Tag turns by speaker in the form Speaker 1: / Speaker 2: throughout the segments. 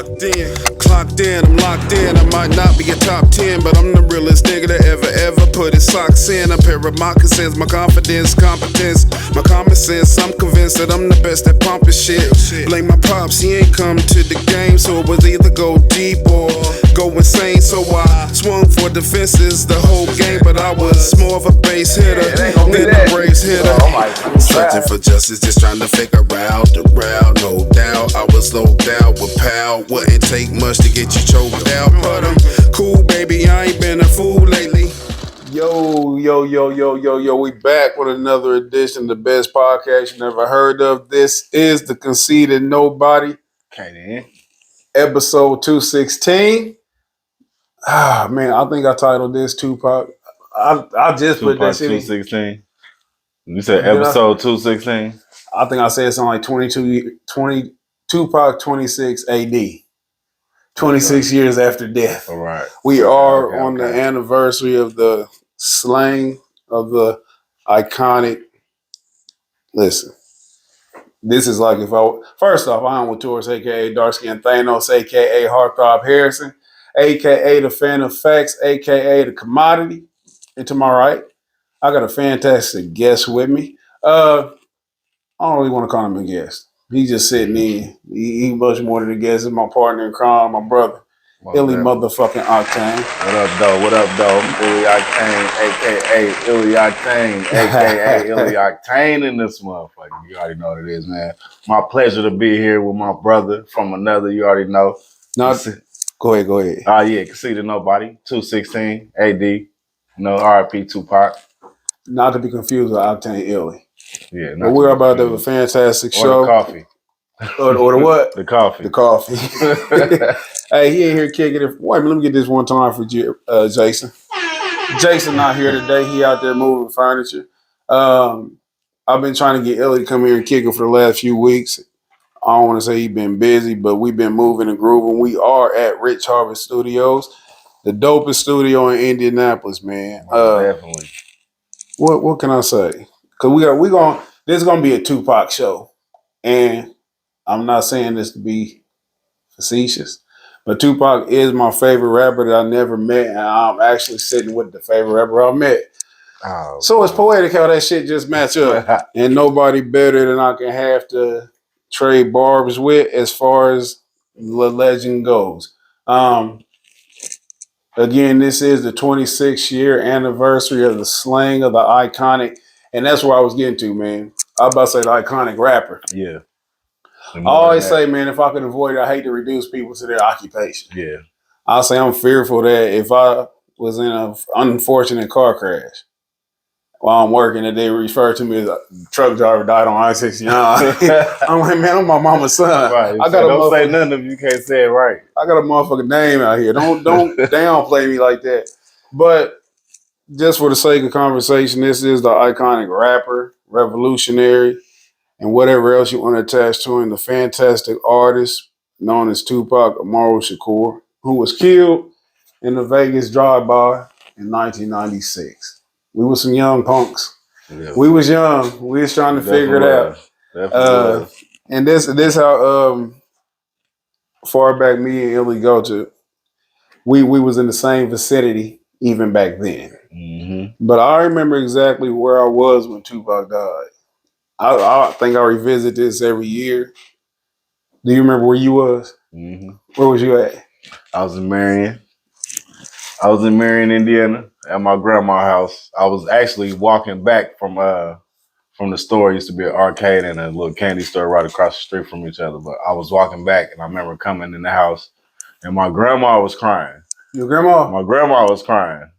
Speaker 1: Clocked in, I'm locked in. I might not be a top 10, but I'm the realest nigga that ever put his socks in. A pair of moccasins, my confidence, competence, my common sense. I'm convinced that I'm the best at pumping shit. Blame my pops, he ain't come to the game, so it was either go deep or go insane. So I swung for defenses the whole game, but I was more of a base hitter than a race hitter. Searching for justice, just trying to figure out the route. No doubt, I was low down with pal. Wouldn't take much to get you choked out, but I'm cool, baby. I ain't been a fool lately. Yo, we back with another edition of the best podcast you never heard of. This is the Conceited Knowbody. Episode 216. Ah, man, I think I titled this Tupac. I just
Speaker 2: Tupac
Speaker 1: put that shit
Speaker 2: 216. You said episode 216?
Speaker 1: I think I said something like 20 Tupac 26 AD. 26 years after death.
Speaker 2: All right.
Speaker 1: We are on the anniversary of the slaying of the iconic. Listen, this is like if I first off, I'm with Taurus, aka Dark Skin Thanos, aka Heartthrob Harrison, aka the Fan of Facts, aka the Commodity. And to my right, I got a fantastic guest with me. I don't really want to call him a guest. He's just sitting in. He much more than a guest. He's my partner in crime, my brother. ILLY motherfucking Octane.
Speaker 2: What up, though? ILLY Octane, a.k.a. ILLY Octane, a.k.a. ILLY Octane in this motherfucker. You already know what it is, man. My pleasure to be here with my brother from another, you already know.
Speaker 1: Go ahead.
Speaker 2: Yeah, Conceited Knowbody, 216, AD. You know, RIP Tupac.
Speaker 1: Not to be confused with Octane ILLY.
Speaker 2: Yeah,
Speaker 1: but we're about to have a fantastic show.
Speaker 2: Or the coffee.
Speaker 1: Or the what?
Speaker 2: The coffee.
Speaker 1: The coffee. Hey, he ain't here kicking it. Wait a minute, let me get this one time for Jason. Jason not here today. He out there moving furniture. I've been trying to get ILLY to come here and kick it for the last few weeks. I don't want to say he's been busy, but we've been moving and grooving. We are at Rich Harvest Studios, the dopest studio in Indianapolis, man.
Speaker 2: Definitely.
Speaker 1: What can I say? Because this is gonna be a Tupac show, and I'm not saying this to be facetious, but Tupac is my favorite rapper that I never met, and I'm actually sitting with the favorite rapper I met.
Speaker 2: Oh,
Speaker 1: so it's poetic how that shit just match up, and nobody better than I can have to trade barbs with as far as the legend goes. Again, this is the 26th year anniversary of the slaying of the iconic, and that's where I was getting to, man. I was about to say the iconic rapper.
Speaker 2: Yeah.
Speaker 1: I always say, man, if I could avoid it, I hate to reduce people to their occupation.
Speaker 2: Yeah.
Speaker 1: I'll say I'm fearful that if I was in an unfortunate car crash while I'm working, that they refer to me as a truck driver died on I-69. I'm like, man, I'm my mama's son.
Speaker 2: Right.
Speaker 1: Don't
Speaker 2: say nothing if you can't say it right.
Speaker 1: I got a motherfucking name out here. Don't downplay me like that. But just for the sake of conversation, this is the iconic rapper, revolutionary, and whatever else you want to attach to him, the fantastic artist known as Tupac Amaru Shakur, who was killed in the Vegas drive-by in 1996. We were some young punks. Yeah. We was young. We was trying to figure it out. And this how far back me and ILLY go to. We was in the same vicinity even back then. Mm-hmm. But I remember exactly where I was when Tupac died. I think I revisit this every year. Do you remember where you was? Mm-hmm. Where was you at?
Speaker 2: I was in Marion. Indiana, at my grandma's house. I was actually walking back from the store. It used to be an arcade and a little candy store right across the street from each other. But I was walking back, and I remember coming in the house, and my grandma was crying.
Speaker 1: Your grandma?
Speaker 2: My grandma was crying.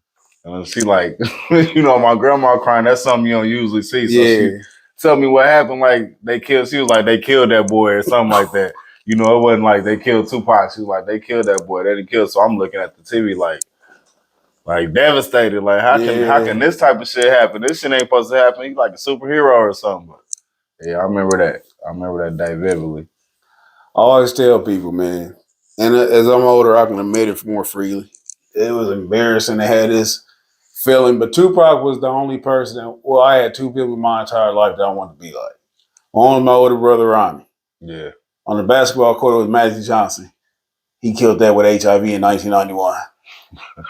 Speaker 2: And she like, my grandma crying, that's something you don't usually see. So she tell me what happened, she was like, they killed that boy or something like that. It wasn't like they killed Tupac. She was like, they killed that boy. They didn't kill. So I'm looking at the TV like devastated. Like, how can this type of shit happen? This shit ain't supposed to happen. He's like a superhero or something. But yeah, I remember that. I remember that day vividly.
Speaker 1: I always tell people, man, and as I'm older, I can admit it more freely. It was embarrassing to have this feeling, but Tupac was the only person I had two people in my entire life that I wanted to be like. One was my older brother, Ronnie.
Speaker 2: Yeah.
Speaker 1: On the basketball court, it was Magic Johnson. he killed that with HIV in 1991.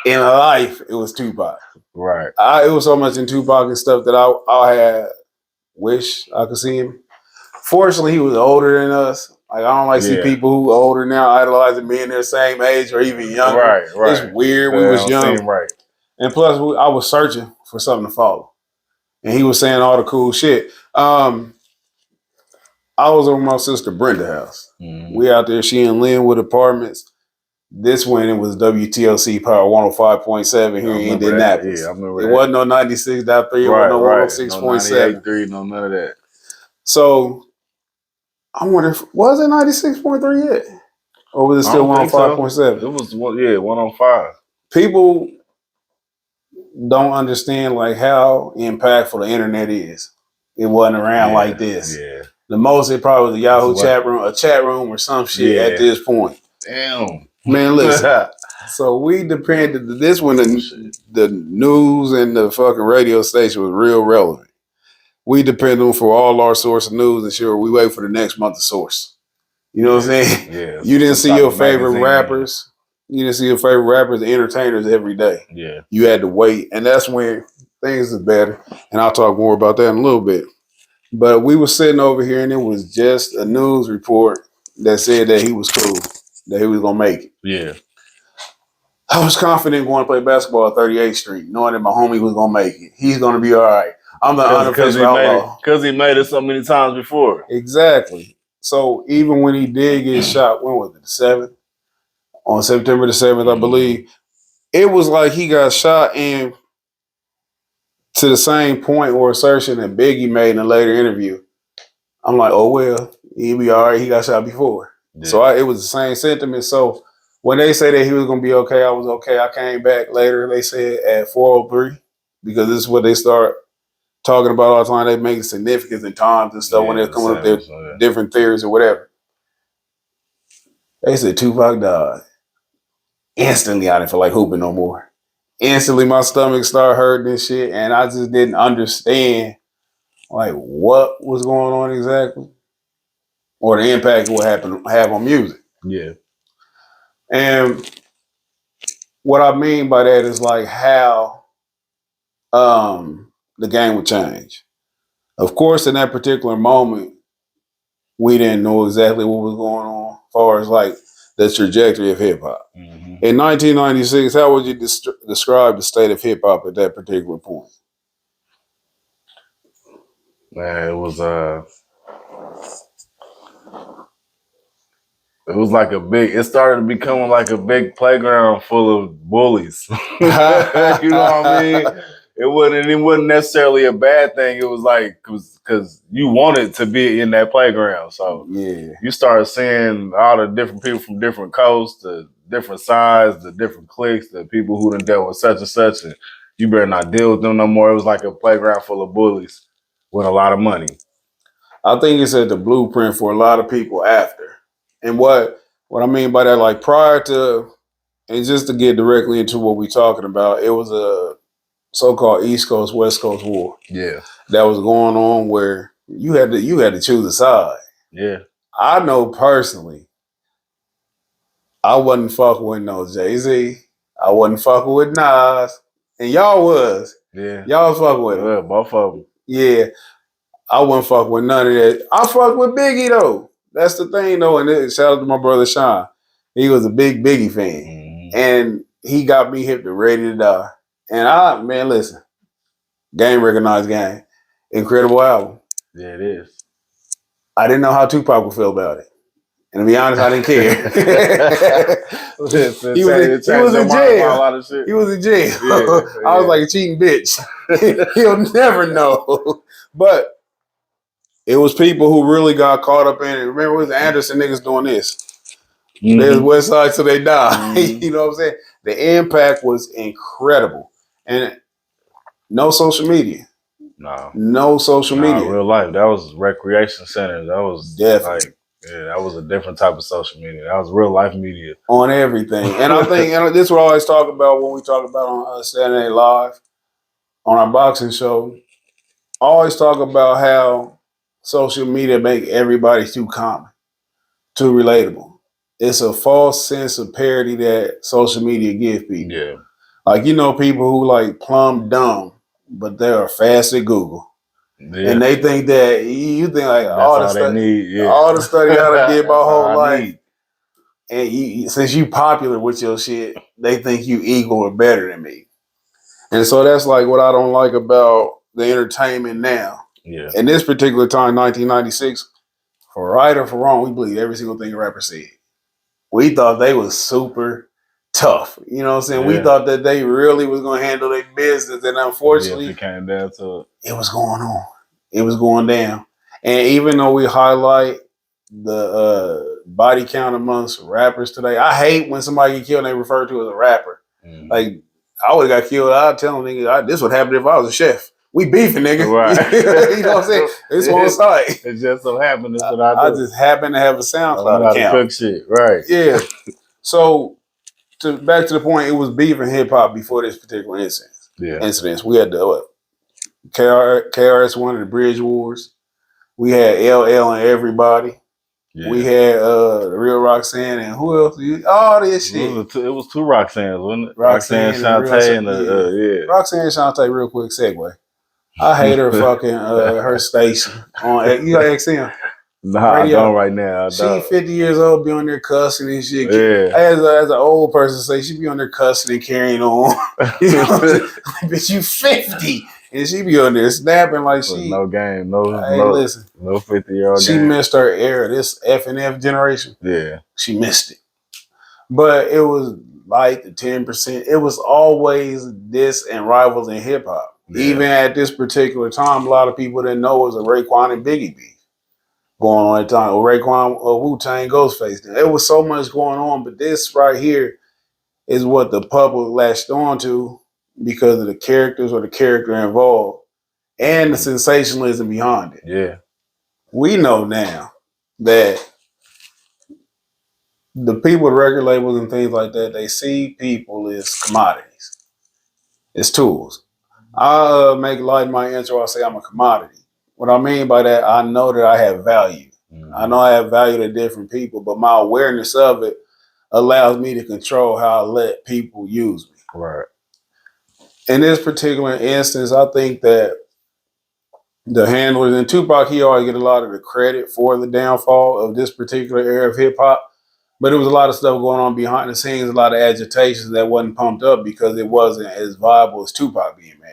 Speaker 1: In life, it was Tupac.
Speaker 2: Right.
Speaker 1: It was so much in Tupac and stuff that I had wish I could see him. Fortunately, he was older than us. Like, I don't like see people who are older now idolizing me in their same age or even younger.
Speaker 2: Right.
Speaker 1: It's weird. We was young.
Speaker 2: Right.
Speaker 1: And plus, I was searching for something to follow. And he was saying all the cool shit. I was over my sister Brenda's house. Mm-hmm. We out there, she in Linwood Apartments. This when it was WTLC Power 105.7 here in Indianapolis.
Speaker 2: Yeah, I remember
Speaker 1: it
Speaker 2: that.
Speaker 1: wasn't no 96.3, it wasn't no 106.7.
Speaker 2: No 98.3, no none of that.
Speaker 1: So I wonder if was it 96.3 yet? Or was it still 105.7?
Speaker 2: It was 105.
Speaker 1: People don't understand like how impactful the internet is. It wasn't around like this. Yeah. The most it probably was a Yahoo chat room or some shit at this point.
Speaker 2: Damn.
Speaker 1: Man, listen. So we depended this when the news and the fucking radio station was real relevant. We depended on for all our source of news and sure we wait for the next month of source. You know what I'm saying?
Speaker 2: Yeah.
Speaker 1: You didn't see your favorite rappers. You didn't see your favorite rappers and entertainers every day. Yeah. You had to wait. And that's when things are better. And I'll talk more about that in a little bit. But we were sitting over here and it was just a news report that said that he was cool, that he was going to make it. Yeah. I was confident going to play basketball at 38th Street, knowing that my homie was going to make it. He's going to be all right. I'm the unofficial outlaw.
Speaker 2: Because he made it so many times before.
Speaker 1: Exactly. So even when he did get shot, when was it, the 7th? On September the 7th, I believe, it was like he got shot and to the same point or assertion that Biggie made in a later interview. I'm like, oh, well, he'll be all right. He got shot before. Yeah. So it was the same sentiment. So when they say that he was going to be okay, I was okay. I came back later, they said, at 4:03 because this is what they start talking about all the time. They make significance in times and stuff when they're coming up with different theories or whatever. They said Tupac died. Instantly, I didn't feel like hooping no more. Instantly, my stomach started hurting and shit, and I just didn't understand like what was going on exactly, or the impact it would have on music. Yeah. And what I mean by that is like how the game would change. Of course, in that particular moment, we didn't know exactly what was going on as far as like the trajectory of hip hop. Mm-hmm. In 1996, how would you describe the state of hip hop at that particular point?
Speaker 2: Man, it was like it started becoming like a big playground full of bullies. You know what I mean? It wasn't necessarily a bad thing. It was like, because you wanted to be in that playground. So yeah, you started seeing all the different people from different coasts, the different sides, the different cliques, the people who done dealt with such and such, and you better not deal with them no more. It was like a playground full of bullies with a lot of money.
Speaker 1: I think it's at the blueprint for a lot of people after. And what I mean by that, like prior to, and just to get directly into what we're talking about, it was a so-called East Coast, West Coast war. Yeah. That was going on where you had to choose a side. Yeah. I know personally, I wasn't fucking with no Jay-Z. I wasn't fucking with Nas. And y'all was. Yeah. Y'all was fucking with him.
Speaker 2: Yeah, both of them.
Speaker 1: Yeah. I wasn't fucking with none of that. I fucked with Biggie though. That's the thing though. And shout out to my brother Sean. He was a big Biggie fan. Mm-hmm. And he got me hip to Ready to Die. And man, listen. Game recognized game. Incredible album.
Speaker 2: Yeah, it is.
Speaker 1: I didn't know how Tupac would feel about it. And to be honest, I didn't care. He was in jail. He was in jail. Yeah. I was like a cheating bitch. He'll never know. But it was people who really got caught up in it. Remember, it was Anderson niggas doing this. Mm-hmm. There's West Side till they die. Mm-hmm. You know what I'm saying? The impact was incredible. And no social media. No social media.
Speaker 2: Real life. That was recreation centers. That was definitely that was a different type of social media. That was real life media.
Speaker 1: On everything. And I think, and this is what I always talk about when we talk about on Saturday Night Live, on our boxing show. I always talk about how social media make everybody too common, too relatable. it's a false sense of parody that social media gives people.
Speaker 2: Yeah.
Speaker 1: Like, you know, people who like plumb dumb, but they are fast at Google. Yeah. And they think that you think like
Speaker 2: that's all they need. Yeah.
Speaker 1: All the study I did my whole life.
Speaker 2: Need.
Speaker 1: And since you popular with your shit, they think you equal or better than me. And so that's like what I don't like about the entertainment now.
Speaker 2: Yeah.
Speaker 1: In this particular time, 1996, for right or for wrong, we believe every single thing a rapper said. We thought they was super tough. You know what I'm saying? Yeah. We thought that they really was going to handle their business. And unfortunately,
Speaker 2: it came down to it.
Speaker 1: It was going on. It was going down. And even though we highlight the body count amongst rappers today, I hate when somebody get killed and they refer to as a rapper. Mm-hmm. Like, I would have got killed. I'd tell them, nigga, this would happen if I was a chef. We beefing, nigga. Right. You know what I'm saying? It's on site.
Speaker 2: It just so happened. That's what I do.
Speaker 1: I just happen to have a SoundCloud account.
Speaker 2: Cook shit. Right.
Speaker 1: Yeah. So, back to the point, it was beef and hip hop before this particular incidents. We had the KRS-One and the Bridge Wars. We had LL and Everybody. Yeah. We had the Real Roxanne and who else? All this shit.
Speaker 2: It was two Roxannes, wasn't it? Roxanne Shante and
Speaker 1: Roxanne Shante, real quick segue. I hate her fucking her station on you got XM.
Speaker 2: Nah, radio. I don't right now.
Speaker 1: She 50 years old, be on there cussing and shit. Yeah. As an old person say, she be on there cussing and carrying on. You know what I'm saying? Bitch, you 50. And she be on there snapping like she
Speaker 2: no game,
Speaker 1: listen,
Speaker 2: no 50-year-old.
Speaker 1: She missed her era. This F&F generation.
Speaker 2: Yeah,
Speaker 1: she missed it. But it was like the 10%. It was always this and rivals in hip hop. Yeah. Even at this particular time, a lot of people didn't know it was a Raekwon and Biggie beef going on at the time. Or Raekwon or Wu-Tang Ghostface. There was so much going on, but this right here is what the public latched on to because of the characters or the character involved and the sensationalism behind it.
Speaker 2: Yeah.
Speaker 1: We know now that the people with record labels and things like that, they see people as commodities. It's tools. I make light in my intro, I say I'm a commodity. What I mean by that, I know that I have value. Mm-hmm. I know I have value to different people, but my awareness of it allows me to control how I let people use me.
Speaker 2: Right.
Speaker 1: In this particular instance, I think that the handlers and Tupac, he always get a lot of the credit for the downfall of this particular era of hip hop. But there was a lot of stuff going on behind the scenes, a lot of agitations that wasn't pumped up because it wasn't as viable as Tupac being mad.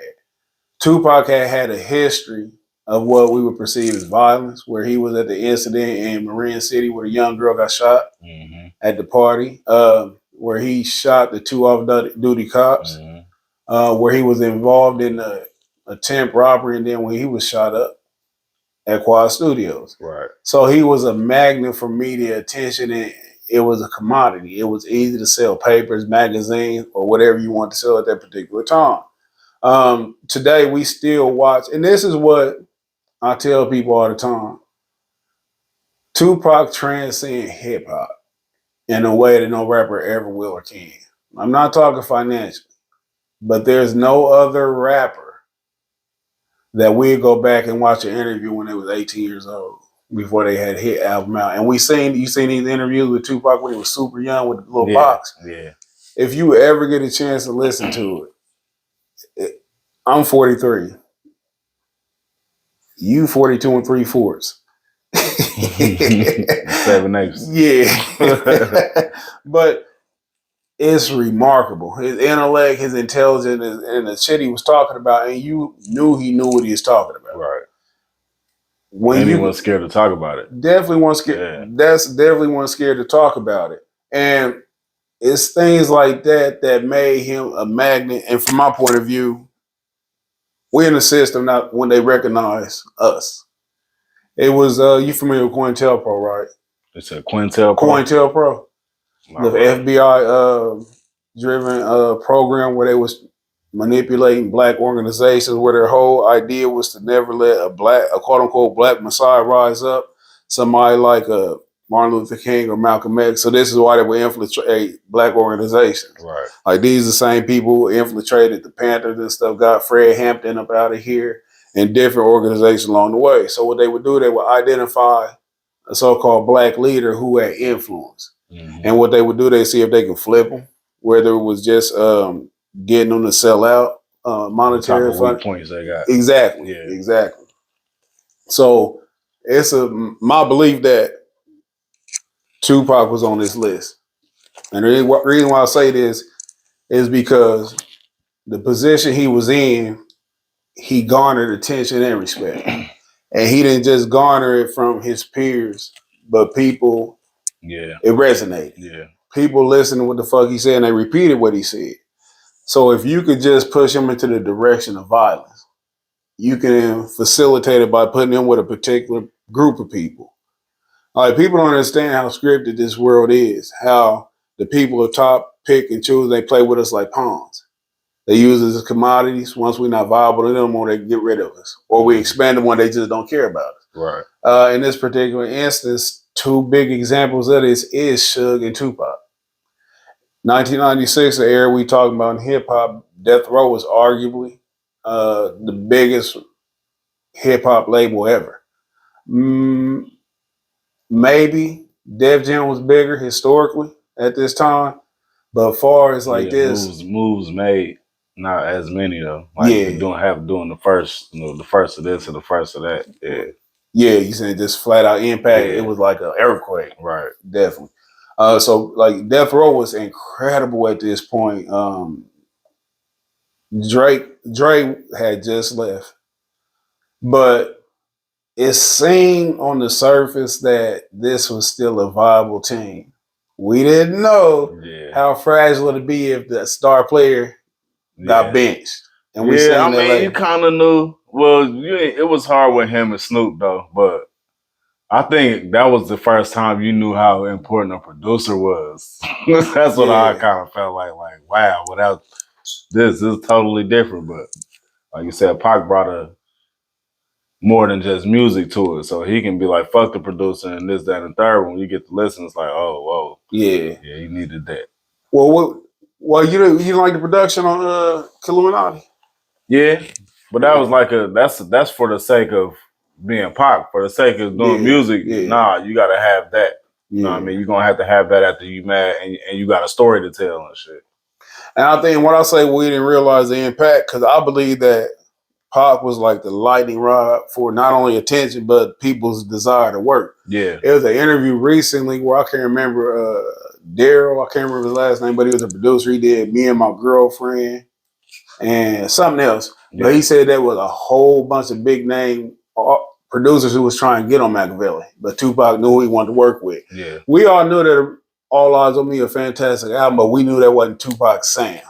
Speaker 1: Tupac had a history of what we would perceive as violence, where he was at the incident in Marin City where a young girl got shot at the party, where he shot the two off-duty cops, where he was involved in the attempt robbery, and then when he was shot up at Quad Studios.
Speaker 2: Right.
Speaker 1: So he was a magnet for media attention, and it was a commodity. It was easy to sell papers, magazines, or whatever you want to sell at that particular time. Today, we still watch, and this is what I tell people all the time. Tupac transcends hip-hop in a way that no rapper ever will or can. I'm not talking financially, but there's no other rapper that we'd go back and watch an interview when they was 18 years old before they had a hit album out. And you seen these interviews with Tupac when he was super young with the little box.
Speaker 2: Yeah.
Speaker 1: If you ever get a chance to listen to it, I'm 43. You 42 and 3/4.
Speaker 2: 7/8.
Speaker 1: Yeah. But it's remarkable. His intellect, his intelligence, and the shit he was talking about, and you knew he knew what he was talking about.
Speaker 2: Right.
Speaker 1: When
Speaker 2: and he wasn't scared to talk about it.
Speaker 1: Definitely wasn't scared. Yeah. That's definitely wasn't scared to talk about it. And it's things like that that made him a magnet. And from my point of view, we're in the system not when they recognize us. It was you familiar with COINTELPRO, right?
Speaker 2: It's a COINTELPRO.
Speaker 1: COINTELPRO. The FBI driven program where they was manipulating black organizations, where their whole idea was to never let a quote unquote black messiah rise up. Somebody like Martin Luther King or Malcolm X. So this is why they would infiltrate black organizations.
Speaker 2: Right.
Speaker 1: Like these are the same people who infiltrated the Panthers and stuff, got Fred Hampton up out of here and different organizations along the way. So what they would do, they would identify a so-called black leader who had influence. And what they would do, they see if they can flip them, whether it was just getting them to sell out monetary
Speaker 2: weak points they got.
Speaker 1: Exactly, exactly. So it's my belief that Tupac was on this list. And the reason why I say this is because the position he was in, he garnered attention and respect. And he didn't just garner it from his peers, but people, it resonated. Yeah. People listened to what the fuck he said and they repeated what he said. So if you could just push him into the direction of violence, you can facilitate it by putting him with a particular group of people. Like, people don't understand how scripted this world is, how the people at top pick and choose, they play with us like pawns. They use us as commodities. Once we're not viable to them, or they get rid of us. Or we expand them when they just don't care about us. Right. In this particular instance, two big examples of this is Suge and Tupac. 1996, the era we talking about in hip-hop, Death Row was arguably the biggest hip-hop label ever. Maybe Def Jam was bigger historically at this time, but as far as like this,
Speaker 2: moves made, not as many though. Like doing the first, the first of this and the first of that.
Speaker 1: Yeah, you said just flat out impact. It was like an earthquake,
Speaker 2: right?
Speaker 1: Definitely. So like Death Row was incredible at this point. Drake had just left, but it seemed on the surface that this was still a viable team. We didn't know how fragile it'd be if the star player got benched. And we seen
Speaker 2: I mean, you kind of knew. Well, it was hard with him and Snoop though, but I think that was the first time you knew how important a producer was. That's what I kind of felt like wow, without this is totally different. But like you said, Pac brought more than just music to it. So he can be like, fuck the producer and this, that, and third. When you get to listen, it's like, oh, whoa. Yeah, he needed that.
Speaker 1: Well, you didn't like the production on Illuminati?
Speaker 2: Yeah, but that was like that's for the sake of being Pac. For the sake of doing music, nah, you gotta have that. You know what I mean? You're gonna have to have that after you mad and you got a story to tell and shit.
Speaker 1: And I think when I say we didn't realize the impact, because I believe that Pac was like the lightning rod for not only attention, but people's desire to work. Yeah. It was an interview recently where I can't remember Daryl, I can't remember his last name, but he was a producer. He did Me and My Girlfriend and something else. Yeah. But he said there was a whole bunch of big name producers who was trying to get on Machiavelli, but Tupac knew who he wanted to work with. Yeah. We all knew that All Eyes on Me a fantastic album, but we knew that wasn't Tupac's sound.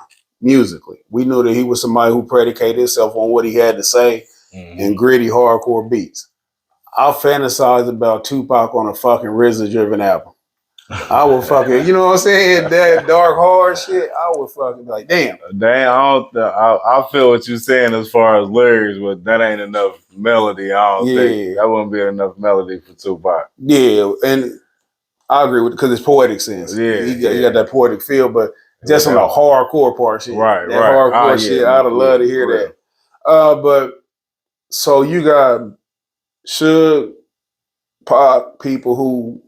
Speaker 1: Musically, we knew that he was somebody who predicated himself on what he had to say in gritty hardcore beats. I fantasize about Tupac on a fucking RZA driven album. I would fucking, you know what I'm saying? That dark hard shit. I would fucking be like, damn.
Speaker 2: I feel what you're saying as far as lyrics, but that ain't enough melody. I don't think that wouldn't be enough melody for Tupac.
Speaker 1: Yeah, and I agree with it because it's poetic sense. Yeah, he got that poetic feel, but just on the hardcore part shit. Right, that hardcore shit, I'd love to hear that. But so you got Suge, Pac, people who,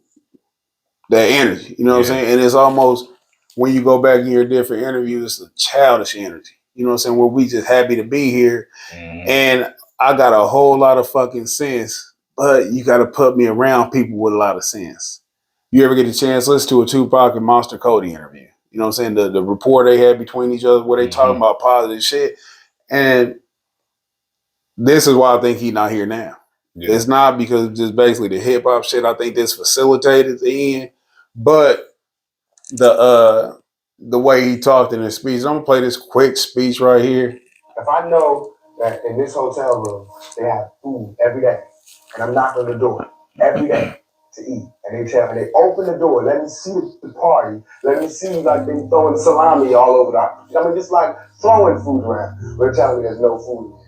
Speaker 1: that energy, you know what I'm saying? And it's almost, when you go back in your different interviews, it's a childish energy. You know what I'm saying? Where we just happy to be here. And I got a whole lot of fucking sense, but you got to put me around people with a lot of sense. You ever get a chance to listen to a Tupac and Monster Cody interview? You know what I'm saying? The rapport they had between each other, where they talking about positive shit. And this is why I think he's not here now. Yeah. It's not because just basically the hip hop shit. I think this facilitated the end. But the way he talked in his speech, I'm gonna play this quick speech right here.
Speaker 3: If I know that in this hotel room they have food every day, and I'm knocking on the door every day to eat, and they open the door, let me see the party, let me see like they throwing salami all over just like throwing food around. They're telling me there's no food.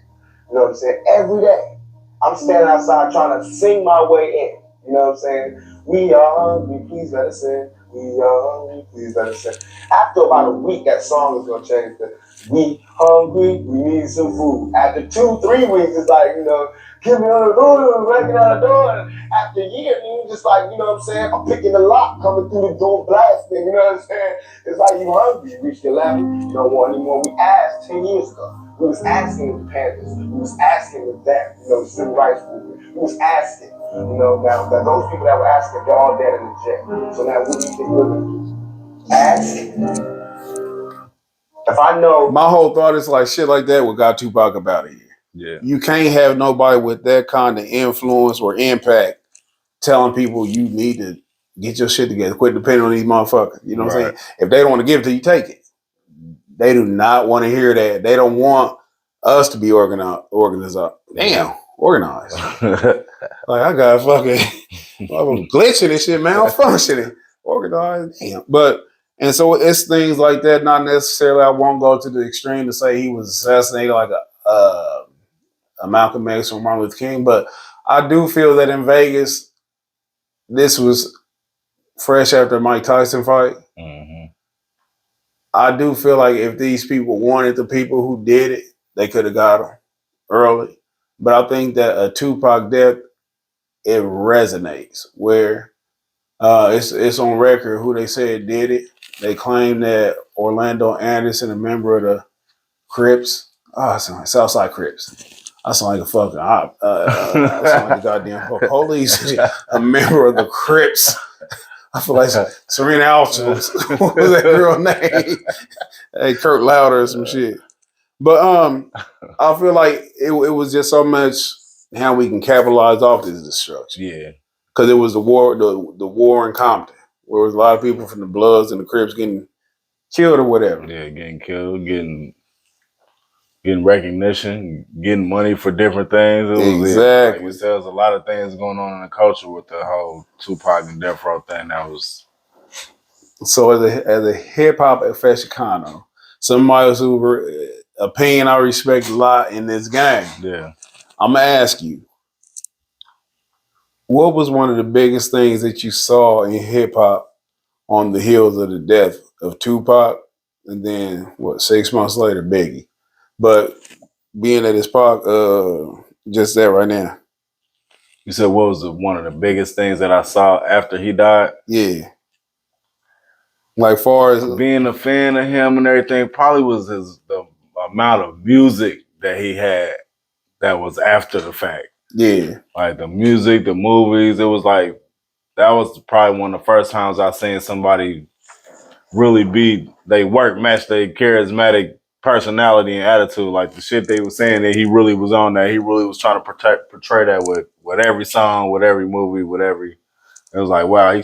Speaker 3: You know what I'm saying? Every day, I'm standing outside trying to sing my way in. You know what I'm saying? We are hungry, please let us in. We are hungry, please let us in. After about a week, that song is gonna change. We hungry, we need some food. After 2-3 weeks, it's like, give me on the door, breaking out the door. And after a year, you just like, you know what I'm saying? I'm picking the lock, coming through the door, blasting, you know what I'm saying? It's like you hungry, you reach your level, you don't want any more. We asked 10 years ago. We was asking with the Panthers. We was asking with them, you know, the civil rights movement. We was asking, you know, now that those people that were asking, they're all dead in the jail. So now what do you think we're gonna do? Ask. If I know,
Speaker 1: my whole thought is like shit like that would got Tupac up out of here.
Speaker 2: Yeah.
Speaker 1: You can't have nobody with that kind of influence or impact telling people you need to get your shit together. Quit depending on these motherfuckers. You know what I'm saying? If they don't want to give it to you, take it. They do not want to hear that. They don't want us to be organized. Damn, organized. Like I got fucking glitching and shit, malfunctioning. Organized. Damn. And so it's things like that. Not necessarily. I won't go to the extreme to say he was assassinated like a Malcolm X or Martin Luther King, but I do feel that in Vegas, this was fresh after the Mike Tyson fight.
Speaker 2: Mm-hmm.
Speaker 1: I do feel like if these people wanted the people who did it, they could have got them early. But I think that a Tupac death, it resonates where it's on record who they said did it. They claim that Orlando Anderson, a member of the Crips, I sound like Southside Crips. I sound like a fucking I sound like a goddamn police. A member of the Crips. I feel like Serena Alchemist. What was that girl name? Hey, Kurt Louder or some shit. But I feel like it was just so much how we can capitalize off this destruction.
Speaker 2: Yeah.
Speaker 1: Because it was the war in Compton, where there was a lot of people from the Bloods and the Crips getting killed or whatever.
Speaker 2: Yeah, getting killed, getting recognition, getting money for different things.
Speaker 1: Exactly.
Speaker 2: Like there's a lot of things going on in the culture with the whole Tupac and Death Row thing. That was
Speaker 1: so as a hip hop aficionado, somebody whose opinion I respect a lot in this game.
Speaker 2: Yeah.
Speaker 1: I'm gonna ask you, what was one of the biggest things that you saw in hip hop on the heels of the death of Tupac, and then 6 months later, Biggie? But being that it's Pac, just that right now.
Speaker 2: You said what was one of the biggest things that I saw after he died?
Speaker 1: Yeah. Like far as
Speaker 2: being a fan of him and everything, probably was the amount of music that he had that was after the fact.
Speaker 1: Yeah.
Speaker 2: Like the music, the movies, it was like, that was probably one of the first times I seen somebody really match their charismatic personality and attitude. Like the shit they were saying that he really was on that. He really was trying to portray that with every song, with every movie, it was like, wow,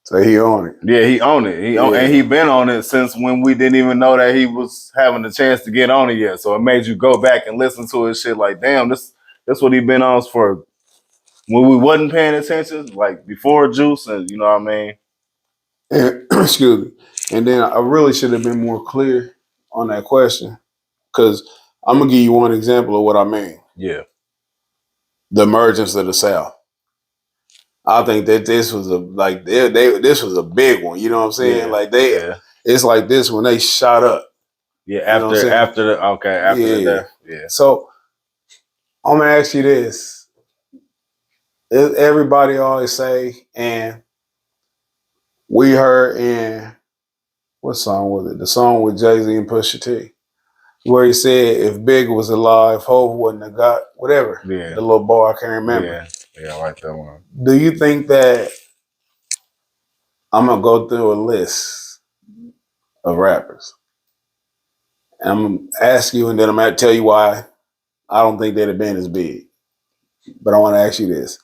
Speaker 1: so he owned it.
Speaker 2: Yeah, he owned it. And he been on it since when we didn't even know that he was having the chance to get on it yet. So it made you go back and listen to his shit like, damn, this what he been on for when we wasn't paying attention, like before Juice, and you know what I mean?
Speaker 1: And, excuse me. And then I really should have been more clear on that question, because I'm gonna give you one example of what I mean.
Speaker 2: Yeah.
Speaker 1: The emergence of the South. I think that this was this was a big one. You know what I'm saying?
Speaker 2: Yeah.
Speaker 1: It's like this when they shot up.
Speaker 2: Yeah, after the death. Yeah.
Speaker 1: So I'm gonna ask you this. Everybody always say, and we heard in what song was it? The song with Jay-Z and Pusha T, where he said if Big was alive, Hov wouldn't have got whatever.
Speaker 2: Yeah.
Speaker 1: The little boy, I can't remember.
Speaker 2: Yeah, I like that one.
Speaker 1: Do you think that I'm gonna go through a list of rappers? And I'm gonna ask you, and then I'm gonna tell you why I don't think they'd have been as big. But I want to ask you this: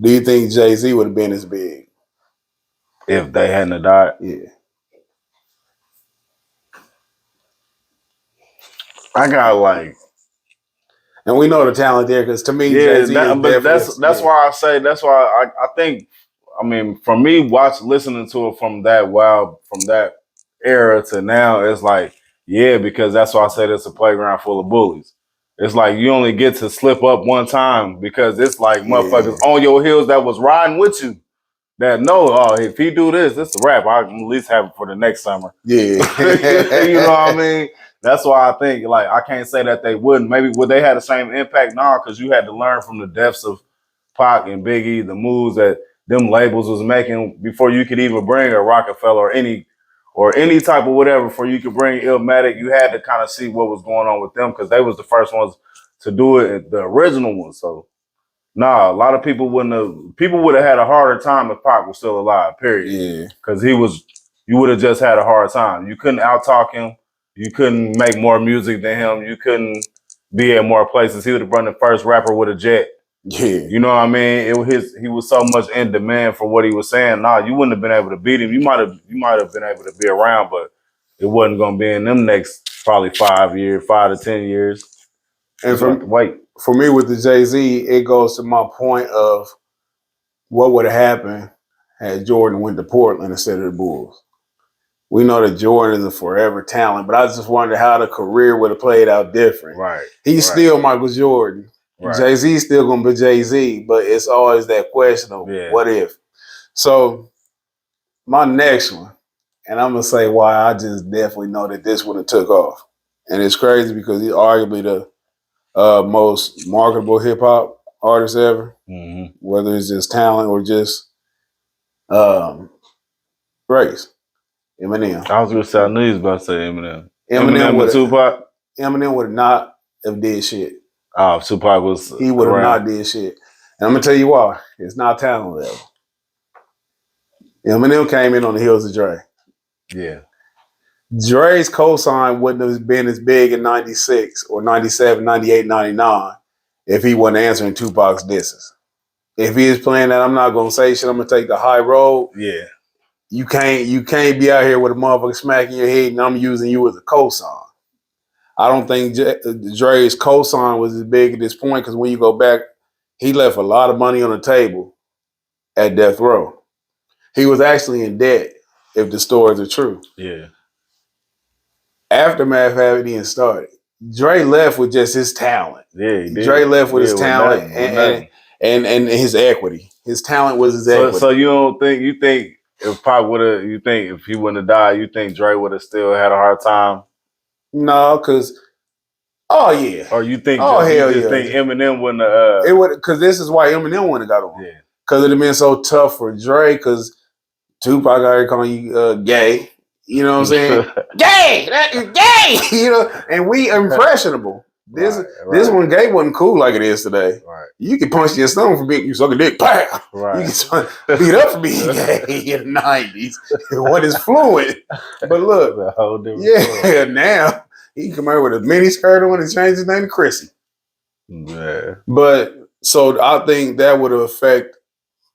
Speaker 1: do you think Jay-Z would have been as big
Speaker 2: if they hadn't died?
Speaker 1: Yeah.
Speaker 2: I got like,
Speaker 1: and we know the talent there, because to me, Jay-Z
Speaker 2: that's why I think. I mean, for me, listening to it from that era to now, it's like, yeah, because that's why I said it's a playground full of bullies. It's like you only get to slip up one time because it's like motherfuckers on your heels that was riding with you that know, oh, if he do this, it's a rap. I can at least have it for the next summer.
Speaker 1: Yeah.
Speaker 2: You know what I mean? That's why I think, like, I can't say that they wouldn't. Maybe would they have the same impact now? Because you had to learn from the depths of Pac and Biggie, the moves that them labels was making before you could even bring a Rockefeller or any type of whatever. Before you could bring Illmatic, you had to kind of see what was going on with them because they was the first ones to do it, the original ones. So. Nah, a lot of people would have had a harder time if Pac was still alive, period.
Speaker 1: Yeah.
Speaker 2: Because you would have just had a hard time. You couldn't out-talk him. You couldn't make more music than him. You couldn't be at more places. He would have been the first rapper with a jet.
Speaker 1: Yeah.
Speaker 2: You know what I mean? He was so much in demand for what he was saying. Nah, you wouldn't have been able to beat him. You might have been able to be around, but it wasn't gonna be in them next probably 5 to 10 years.
Speaker 1: And
Speaker 2: wait.
Speaker 1: For me with the Jay-Z, it goes to my point of what would have happened had Jordan went to Portland instead of the Bulls. We know that Jordan is a forever talent, but I just wonder how the career would have played out different.
Speaker 2: Right.
Speaker 1: He's still Michael Jordan. Right. Jay-Z's still going to be Jay-Z, but it's always that question of what if. So my next one, and I'm going to say why I just definitely know that this one have took off. And it's crazy because he's arguably the most marketable hip hop artist ever, whether it's just talent or just race. Eminem.
Speaker 2: I was gonna say I knew he was about to say Eminem. Eminem and Tupac.
Speaker 1: Eminem would not have did shit.
Speaker 2: Oh, Tupac was.
Speaker 1: He would have not did shit, and I'm gonna tell you why. It's not talent level. Eminem came in on the heels of Dre.
Speaker 2: Yeah.
Speaker 1: Dre's cosign wouldn't have been as big in 96 or 97, 98, 99 if he wasn't answering Tupac's disses. If he is playing that, I'm not gonna say shit, I'm gonna take the high road.
Speaker 2: Yeah.
Speaker 1: You can't be out here with a motherfucker smacking your head and I'm using you as a cosign. I don't think Dre's cosign was as big at this point because when you go back, he left a lot of money on the table at Death Row. He was actually in debt if the stories are true.
Speaker 2: Yeah.
Speaker 1: Aftermath hadn't started. Dre left with just his talent.
Speaker 2: Yeah, he did.
Speaker 1: Dre left with his talent and his equity. His talent was his equity.
Speaker 2: So you think if Pac if he wouldn't have died, you think Dre would have still had a hard time?
Speaker 1: No, because or you
Speaker 2: think think Eminem wouldn't have
Speaker 1: it would, because this is why Eminem wouldn't have got on.
Speaker 2: Yeah.
Speaker 1: Because it'd have been so tough for Dre, because Tupac out here calling you gay. You know what I'm saying? Gay! That is gay! You know, and we impressionable. This one gay wasn't cool like it is today.
Speaker 2: Right.
Speaker 1: You can punch your stomach for being you suck a dick. Pow!
Speaker 2: Right.
Speaker 1: You can beat up for being gay in the 90s. What is fluid? But look, now he come out with a mini skirt on and change his name to Chrissy.
Speaker 2: Yeah.
Speaker 1: But so I think that would affect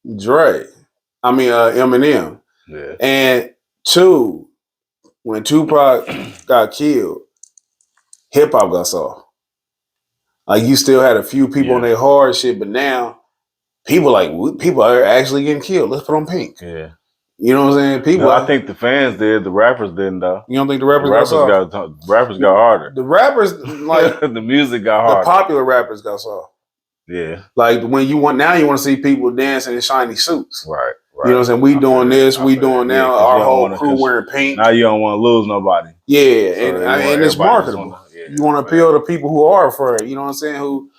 Speaker 1: Eminem.
Speaker 2: Yeah.
Speaker 1: And two, when Tupac got killed, hip hop got soft. Like you still had a few people on their hard shit, but now people are actually getting killed. Let's put on Pink.
Speaker 2: Yeah.
Speaker 1: You know what I'm saying?
Speaker 2: I think the fans did. The rappers didn't though.
Speaker 1: You don't think the rappers got soft?
Speaker 2: Rappers got harder.
Speaker 1: The rappers like
Speaker 2: the music got harder.
Speaker 1: The popular rappers got soft.
Speaker 2: Yeah.
Speaker 1: Like when you want to see people dancing in shiny suits.
Speaker 2: Right.
Speaker 1: You know what I'm saying? We doing this, we doing now. Our whole crew wearing pink.
Speaker 2: Now you don't want to lose nobody.
Speaker 1: Yeah, and it's marketable. You want to appeal to people who are afraid. You know what I'm saying?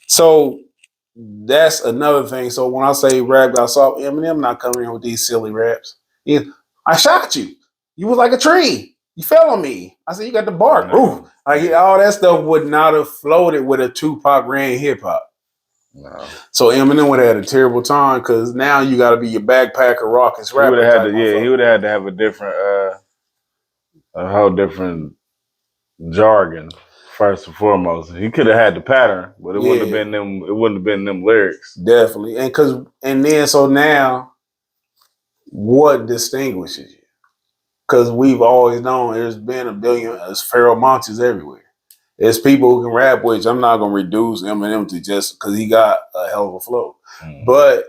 Speaker 1: So that's another thing. So when I say rap got soft, Eminem not coming in with these silly raps. I shot you. You was like a tree. You fell on me. I said you got the bark. Ooh, like all that stuff would not have floated with a Tupac ran hip hop. No. So Eminem would have had a terrible time because now you got to be your backpacker raucous rapper.
Speaker 2: He would have had to have a different, a whole different jargon first and foremost. He could have had the pattern, but it wouldn't have been them. It wouldn't have been them lyrics.
Speaker 1: Definitely, so now, what distinguishes you? Because we've always known there's been a billion Pharoah Monches everywhere. There's people who can rap, which I'm not going to reduce Eminem to just because he got a hell of a flow. Mm-hmm. But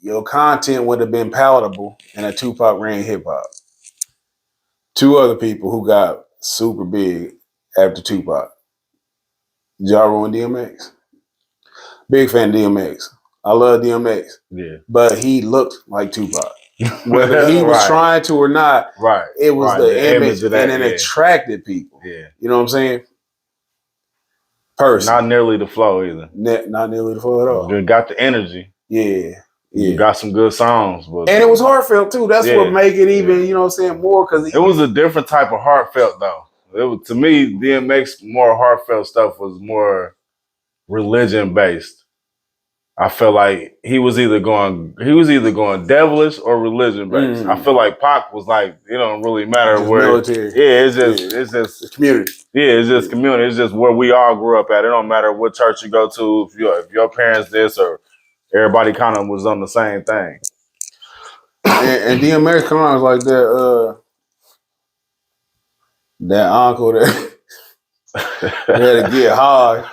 Speaker 1: your content would have been palatable in a Tupac ran hip hop. Two other people who got super big after Tupac. Ja Rule and DMX. Big fan of DMX. I love DMX.
Speaker 2: Yeah.
Speaker 1: But he looked like Tupac. Whether he was trying to or not, it was the image
Speaker 2: of that,
Speaker 1: and it attracted people.
Speaker 2: Yeah.
Speaker 1: You know what I'm saying? Person.
Speaker 2: Not nearly the flow either.
Speaker 1: Not nearly the flow at all.
Speaker 2: You got the energy.
Speaker 1: Yeah.
Speaker 2: You got some good songs. But
Speaker 1: and it was heartfelt too. That's what make it even, you know what I'm saying, more because
Speaker 2: it was a different type of heartfelt though. It was, to me, DMX more heartfelt stuff was more religion based. I felt like he was either going devilish or religion based. I feel like Pac was like, it don't really matter
Speaker 1: just
Speaker 2: where
Speaker 1: military.
Speaker 2: it's just
Speaker 1: it's community.
Speaker 2: Yeah, it's just community. It's just where we all grew up at. It don't matter what church you go to, if your parents this or everybody kind of was on the same thing.
Speaker 1: And DMX come on was like that uncle that had to get hard,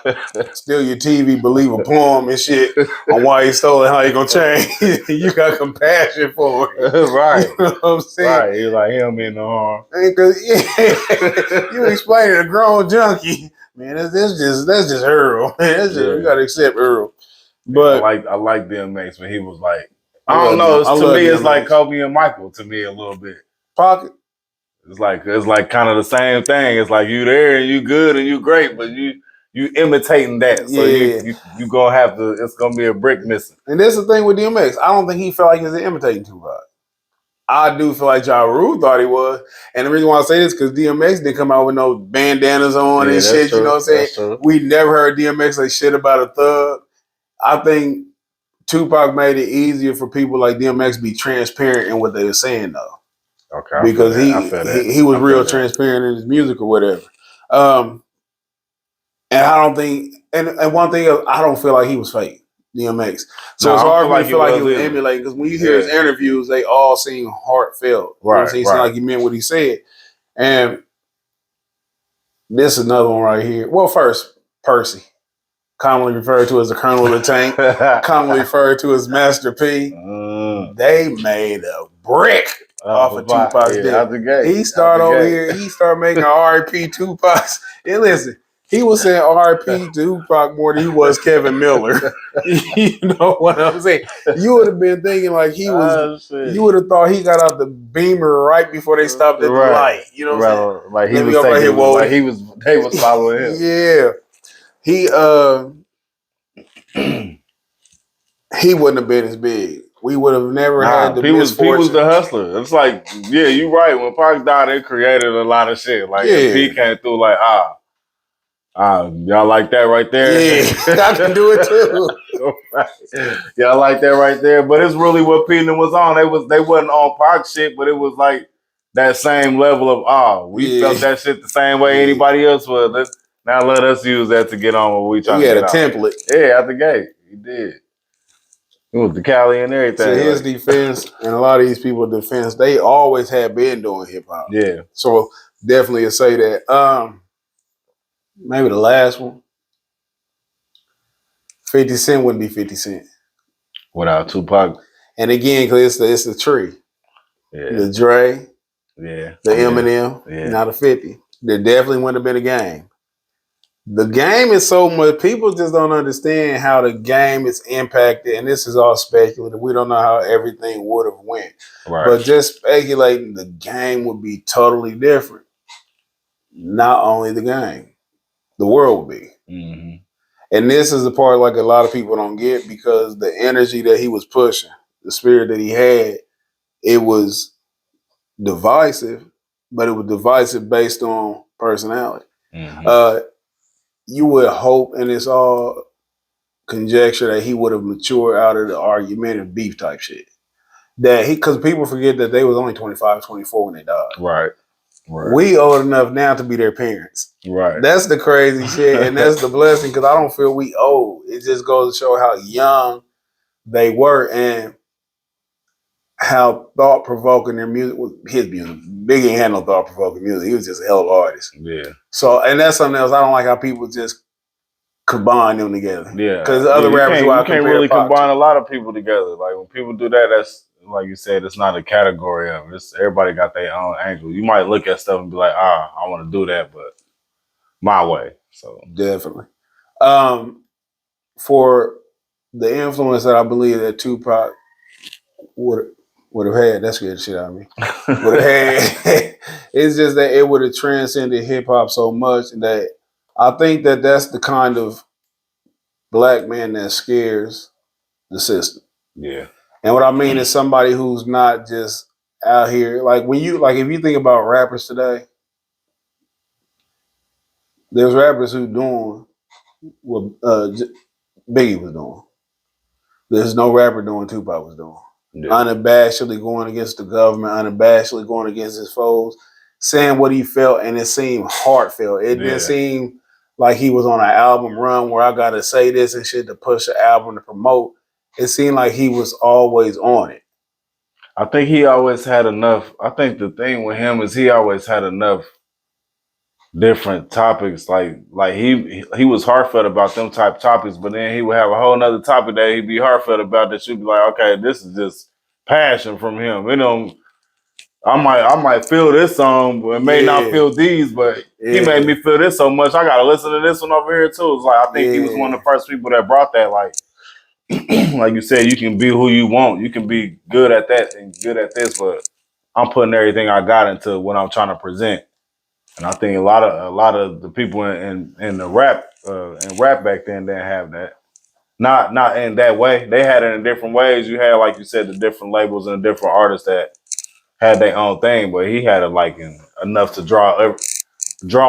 Speaker 1: steal your TV, believe a poem and shit on why he stole it, how he gonna change. You got compassion for it.
Speaker 2: Right.
Speaker 1: You know what I'm saying?
Speaker 2: Right. He was like, him in the harm.
Speaker 1: Because you explaining a grown junkie. Man, that's just Earl. Man, you gotta accept Earl. But
Speaker 2: I like DMX, but he was like, I don't know. To me, it's like Kobe and Michael. To me, a little bit.
Speaker 1: Pocket.
Speaker 2: It's like kind of the same thing. It's like you there and you good and you great, but you imitating that. So you gonna have to. It's gonna be a brick missing.
Speaker 1: And that's the thing with DMX. I don't think he felt like he was imitating Tupac. I do feel like Ja Rule thought he was. And the reason why I say this is because DMX didn't come out with no bandanas on and shit. True. You know what I'm saying? We never heard DMX say shit about a thug. I think Tupac made it easier for people like DMX to be transparent in what they were saying, though.
Speaker 2: Okay.
Speaker 1: Because he was real transparent in his music or whatever. And I don't think, and one thing, I don't feel like he was fake, DMX. So it's hard for me to feel like he was emulating, because when you hear his interviews, they all seem heartfelt. You know what I'm saying? It seems like he meant what he said. And this is another one right here. Well, first, Percy, commonly referred to as the Colonel of the Tank, commonly referred to as Master P. They made a brick off of Tupac's dick. He started over here. He started making R.I.P. Tupac's. And listen, he was saying R.I.P. Tupac more than he was Kevin Miller. You know what I'm saying? You would have been thinking like he was. You would have thought he got out the Beamer right before they stopped at the light. You know what I'm saying?
Speaker 2: Like he was taking, like he was. They was following him.
Speaker 1: Yeah, he wouldn't have been as big. We would have never had the misfortune.
Speaker 2: He was the hustler. It's like, yeah, you're right. When Pac died, it created a lot of shit. Like, P came through like, y'all like that right there?
Speaker 1: Yeah, I can do it too.
Speaker 2: Y'all like that right there? But it's really what P was on. They wasn't on Pac shit, but it was like that same level of, we felt that shit the same way anybody else was. Now let us use that to get on what we trying to get on.
Speaker 1: He had a template.
Speaker 2: Yeah, out the gate. He did. It was the Cali and everything.
Speaker 1: To his defense, and a lot of these people's defense, they always had been doing hip hop.
Speaker 2: Yeah.
Speaker 1: So definitely say that. Maybe the last one. 50 Cent wouldn't be 50 Cent
Speaker 2: without Tupac.
Speaker 1: And again, because it's the tree.
Speaker 2: Yeah.
Speaker 1: The Dre.
Speaker 2: Yeah.
Speaker 1: The Eminem.
Speaker 2: Yeah.
Speaker 1: Not a 50. There definitely wouldn't have been a game. The game is so much, people just don't understand how the game is impacted, and this is all speculative. We don't know how everything would have went.
Speaker 2: Right.
Speaker 1: But just speculating, the game would be totally different. Not only the game, the world would be.
Speaker 2: Mm-hmm.
Speaker 1: And this is the part like a lot of people don't get, because the energy that he was pushing, the spirit that he had, it was divisive, but it was divisive based on personality.
Speaker 2: Mm-hmm.
Speaker 1: You would hope, and it's all conjecture, that he would have matured out of the argument and beef type shit. Because people forget that they was only 25, 24 when they died.
Speaker 2: Right.
Speaker 1: We old enough now to be their parents.
Speaker 2: Right.
Speaker 1: That's the crazy shit, and that's the blessing, because I don't feel we old. It just goes to show how young they were and how thought-provoking their music was. His music. Big ain't had no thought-provoking music. He was just a hell of an artist.
Speaker 2: Yeah.
Speaker 1: So, and that's something else. I don't like how people just combine them together.
Speaker 2: Yeah.
Speaker 1: Because other rappers
Speaker 2: you can't really combine a lot of people together. Like when people do that, that's like you said, it's not a category of it. Everybody got their own angle. You might look at stuff and be like, I want to do that, but my way. So
Speaker 1: definitely. For the influence that I believe that Tupac would have had, that scared the shit out of me. Would have had. It's just that it would have transcended hip hop so much that I think that that's the kind of black man that scares the system.
Speaker 2: Yeah.
Speaker 1: And what I mean is somebody who's not just out here like when you like if you think about rappers today, there's rappers who doing what Biggie was doing. There's no rapper doing what Tupac was doing. Yeah. Unabashedly going against the government, unabashedly going against his foes, saying what he felt, and it seemed heartfelt. It didn't seem like he was on an album run where I gotta say this and shit to push the album to promote. It seemed like he was always on it.
Speaker 2: I think he always had enough. I think the thing with him is he always had enough different topics. Like he was heartfelt about them type topics, but then he would have a whole nother topic that he'd be heartfelt about that you'd be like, okay, this is just passion from him. You know, I might feel this song, but may not feel these, but he made me feel this so much. I gotta listen to this one over here too. It's like I think he was one of the first people that brought that. Like, like you said, you can be who you want. You can be good at that and good at this, but I'm putting everything I got into what I'm trying to present. And I think a lot of the people in the rap back then didn't have that. Not in that way. They had it in different ways. You had, like you said, the different labels and the different artists that had their own thing, but he had it like enough to draw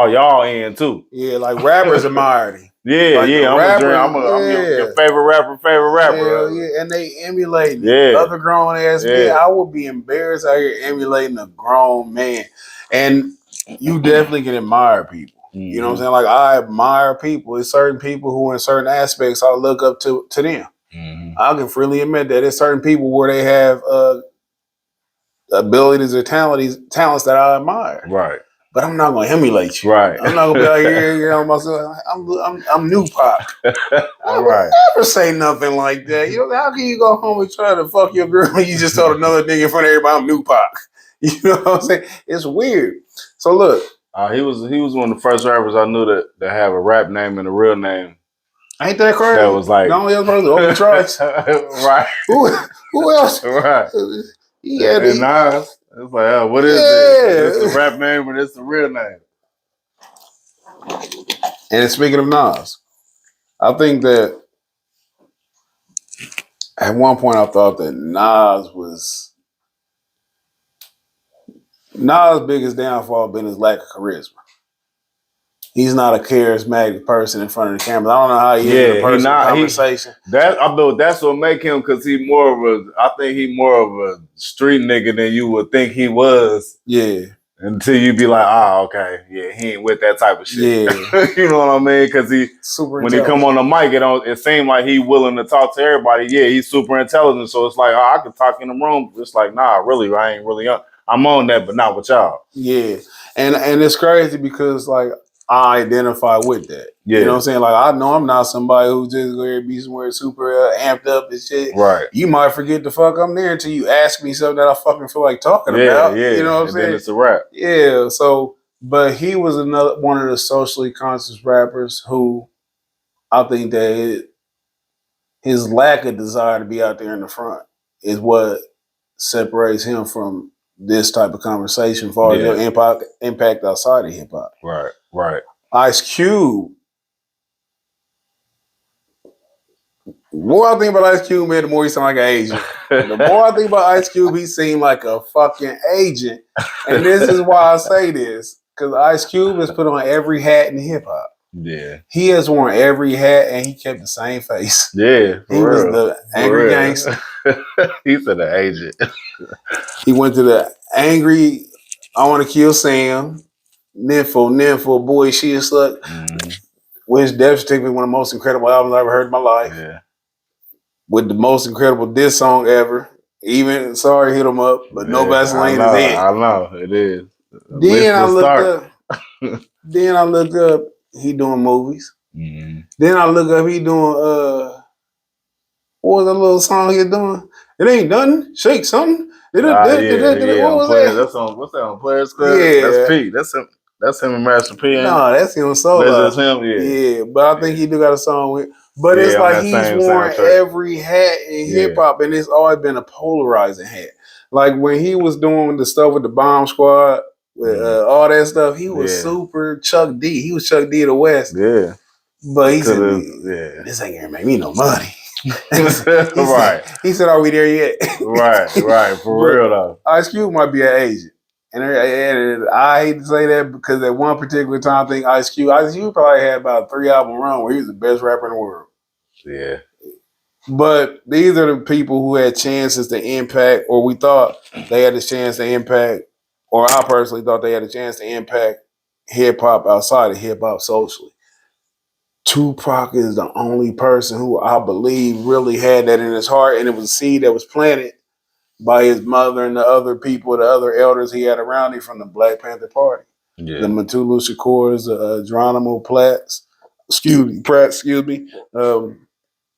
Speaker 2: y'all in too.
Speaker 1: Yeah, like rappers admired him.
Speaker 2: Yeah,
Speaker 1: like
Speaker 2: yeah. I'm your favorite rapper.
Speaker 1: Hell yeah, and they emulating other grown ass men. I would be embarrassed out here emulating a grown man. And you definitely can admire people. Mm-hmm. You know what I'm saying? Like I admire people. There's certain people who in certain aspects I look up to them. Mm-hmm. I can freely admit that there's certain people where they have abilities or talents that I admire. Right. But I'm not gonna emulate you. Right. I'm not gonna be like, yeah, I'm new Pac. I would never say nothing like that. You know, how can you go home and try to fuck your girl when you just told another nigga in front of everybody I'm new Pac? You know what I'm saying? It's weird. So look.
Speaker 2: He was one of the first rappers I knew that have a rap name and a real name.
Speaker 1: Ain't that crazy?
Speaker 2: That was like
Speaker 1: the only other person, Open Trice.
Speaker 2: Right.
Speaker 1: Who else?
Speaker 2: Right.
Speaker 1: Yeah,
Speaker 2: and Nas. It's like, oh, what is this? Is this a rap name or this a real name?
Speaker 1: And speaking of Nas, I think that at one point I thought that Nas' biggest downfall been his lack of charisma. He's not a charismatic person in front of the camera. I don't know how he is in a personal conversation.
Speaker 2: That's what make him, because I think he more of a street nigga than you would think he was. Yeah. Until you be like, okay, yeah, he ain't with that type of shit. Yeah. You know what I mean? Because when he come on the mic, it seemed like he willing to talk to everybody. Yeah, he's super intelligent. So it's like, I can talk in the room. It's like, nah, really, I ain't really on. I'm on that, but not with y'all.
Speaker 1: Yeah. And it's crazy because like, I identify with that. Yeah. You know what I'm saying? Like, I know I'm not somebody who's just going to be somewhere super amped up and shit. Right. You might forget the fuck I'm there until you ask me something that I fucking feel like talking about. Yeah. You know what I'm saying?
Speaker 2: Then it's a rap.
Speaker 1: Yeah. So, but he was one of the socially conscious rappers who I think that his lack of desire to be out there in the front is what separates him from this type of conversation for your impact outside of hip hop.
Speaker 2: Right. Right.
Speaker 1: Ice Cube. The more I think about Ice Cube, man, the more he sound like an agent. The more I think about Ice Cube, he seemed like a fucking agent. And this is why I say this. Because Ice Cube has put on every hat in hip hop. Yeah. He has worn every hat and he kept the same face.
Speaker 2: Yeah.
Speaker 1: He was the angry gangster.
Speaker 2: He said the agent.
Speaker 1: He went to the angry, I want to kill Sam. Nympho, boy, she is slut. Mm-hmm. Which definitely one of the most incredible albums I ever heard in my life. Yeah. With the most incredible diss song ever. Even Sorry Hit 'Em Up, but No Vaseline is it.
Speaker 2: I know, it is.
Speaker 1: Then I look up, he doing movies. Mm-hmm. Then I look up, he doing what was that little song he doing? It ain't nothing. Shake something. What was that?
Speaker 2: What's that on Players Club? Yeah. That's Pete. That's him and Master P.
Speaker 1: No, that's him solo.
Speaker 2: That's him,
Speaker 1: yeah. But I think he do got a song with But it's
Speaker 2: on
Speaker 1: like
Speaker 2: that
Speaker 1: he's
Speaker 2: same
Speaker 1: worn
Speaker 2: soundtrack.
Speaker 1: every hat in hip hop, and it's always been a polarizing hat. Like when he was doing the stuff with the Bomb Squad, with all that stuff, he was super Chuck D. He was Chuck D of the West.
Speaker 2: Yeah.
Speaker 1: But he said, this ain't gonna make me no money.
Speaker 2: Right.
Speaker 1: He said, are we there yet?
Speaker 2: right. For real though.
Speaker 1: Ice Cube might be an agent. And I hate to say that because at one particular time, I think Ice Cube probably had about a 3-album run where he was the best rapper in the world.
Speaker 2: Yeah.
Speaker 1: But these are the people who had chances to impact, or we thought they had a chance to impact, or I personally thought they had a chance to impact hip hop outside of hip hop socially. Tupac is the only person who I believe really had that in his heart, and it was a seed that was planted by his mother and the other people, the other elders he had around him from the Black Panther Party. Yeah. The Mutulu Shakurs, Geronimo Platts,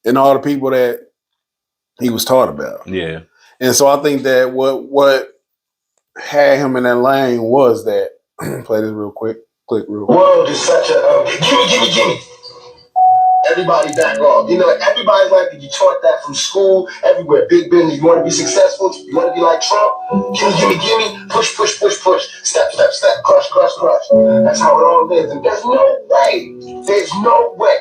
Speaker 1: and all the people that he was taught about.
Speaker 2: Yeah.
Speaker 1: And so I think that what had him in that lane was that, play this real quick,
Speaker 3: World is such a, gimme. Everybody back off. You know, everybody's like, you taught that from school, everywhere. Big business. You want to be successful? You want to be like Trump? Gimme. Push. Step. Crush. That's how it all is. And there's no way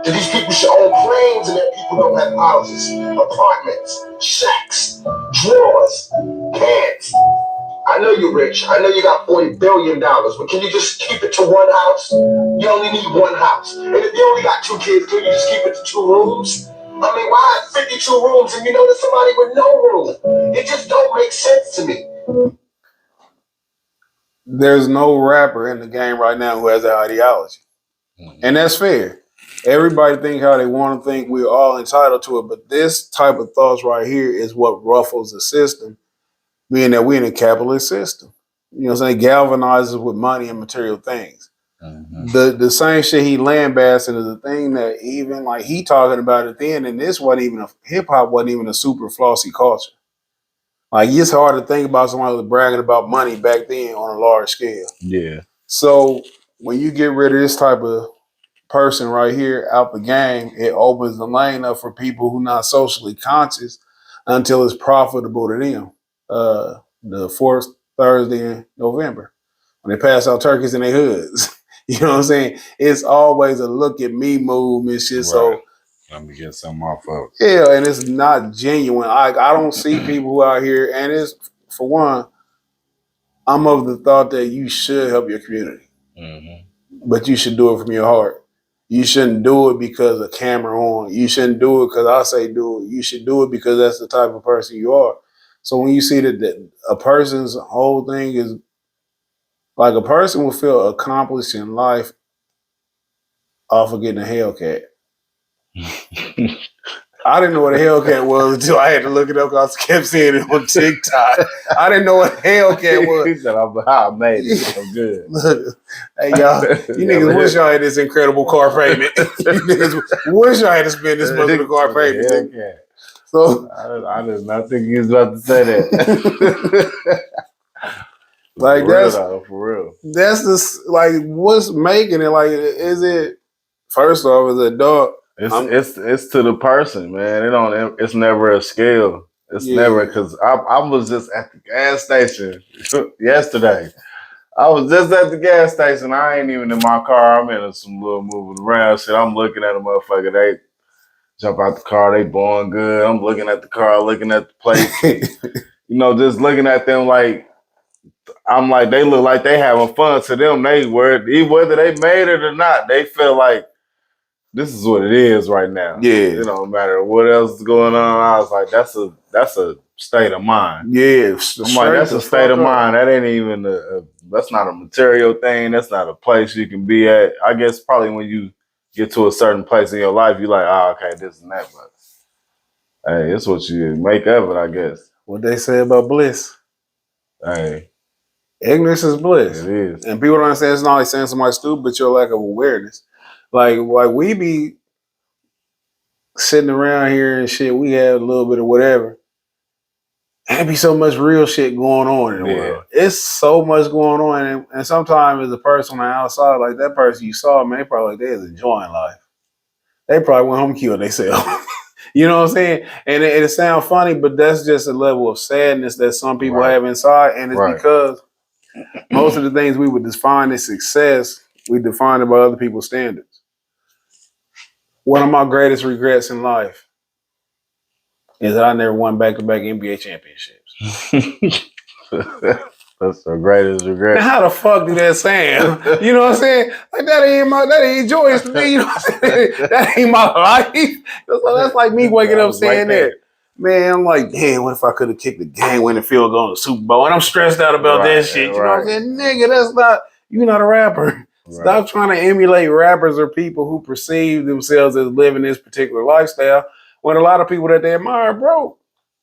Speaker 3: that these people should own planes and that people don't have houses, apartments, shacks, drawers, pants. I know you're rich. I know you got $40 billion, but can you just keep it to one house? You only need one house. And if you only got 2 kids, can you just keep it to 2 rooms? I mean, why have 52 rooms and you know there's somebody with no room? It just don't make sense to me.
Speaker 1: There's no rapper in the game right now who has that ideology. And that's fair. Everybody think how they want to think. We're all entitled to it. But this type of thoughts right here is what ruffles the system, being that we're in a capitalist system. You know what I'm saying? Galvanizes with money and material things. Mm-hmm. The same shit he lambasting is the thing that even like he talking about it then, and this wasn't even hip hop wasn't even a super flossy culture. Like it's hard to think about somebody who was bragging about money back then on a large scale. Yeah. So when you get rid of this type of person right here out the game, it opens the lane up for people who not socially conscious until it's profitable to them. The fourth Thursday in November, when they pass out turkeys in their hoods. You know what I'm saying? It's always a look at me move and shit. Right. So
Speaker 2: let me get something off of.
Speaker 1: Yeah, and it's not genuine. I don't see people who out here, and it's, for one, I'm of the thought that you should help your community. Mm-hmm. But you should do it from your heart. You shouldn't do it because of camera on. You shouldn't do it because I say do it. You should do it because that's the type of person you are. So when you see that a person's whole thing is, like a person will feel accomplished in life off of getting a Hellcat. I didn't know what a Hellcat was until I had to look it up because I kept seeing it on TikTok. I didn't know what a Hellcat was.
Speaker 2: He said, I made it. I'm good.
Speaker 1: Look, hey, y'all, you niggas wish y'all had this incredible car payment. You niggas wish y'all had to spend this much of the car payment. So
Speaker 2: I did not think you was about to say that.
Speaker 1: Like
Speaker 2: for
Speaker 1: that's
Speaker 2: real, for real.
Speaker 1: That's the like what's making it like? Is it first off as a dog?
Speaker 2: It's to the person, man. It's never a scale. It's never because I was just at the gas station yesterday. I was just at the gas station. I ain't even in my car. I'm in some little moving around shit. I'm looking at a motherfucker. They jump out the car. They born good. I'm looking at the car, looking at the plates. Just looking at them like. I'm like, they look like they having fun. To them, whether they made it or not, they feel like this is what it is right now. Yeah. It don't matter what else is going on. I was like, that's a state of mind.
Speaker 1: Yeah.
Speaker 2: I'm like, that's a state of mind. That ain't even that's not a material thing. That's not a place you can be at. I guess probably when you get to a certain place in your life, you're like, oh, okay, this and that. But hey, it's what you make of it, I guess.
Speaker 1: What they say about bliss.
Speaker 2: Hey.
Speaker 1: Ignorance is bliss.
Speaker 2: It is.
Speaker 1: And people don't understand it's not like saying somebody stupid, but your lack of awareness. Like we be sitting around here and shit, we have a little bit of whatever. And there be so much real shit going on in the world. It's so much going on. And sometimes as a person on the outside, like that person you saw, man, they probably like they is enjoying life. they probably went home and killed themselves. You know what I'm saying? And it sounds funny, but that's just a level of sadness that some people have inside. And it's because most of the things we would define as success, we define it by other people's standards. One of my greatest regrets in life is that I never won back-to-back NBA championships.
Speaker 2: That's the greatest regret.
Speaker 1: Now, how the fuck do that sound? You know what I'm saying? Like that ain't joyous to me. You know what I'm saying? That ain't my life. So that's like me waking up saying that. Man, I'm like, damn, what if I could have kicked the game-winning field goal in the Super Bowl? And I'm stressed out about that shit. You know what I'm saying? Nigga, that's not, you're not a rapper. Stop trying to emulate rappers or people who perceive themselves as living this particular lifestyle when a lot of people that they admire broke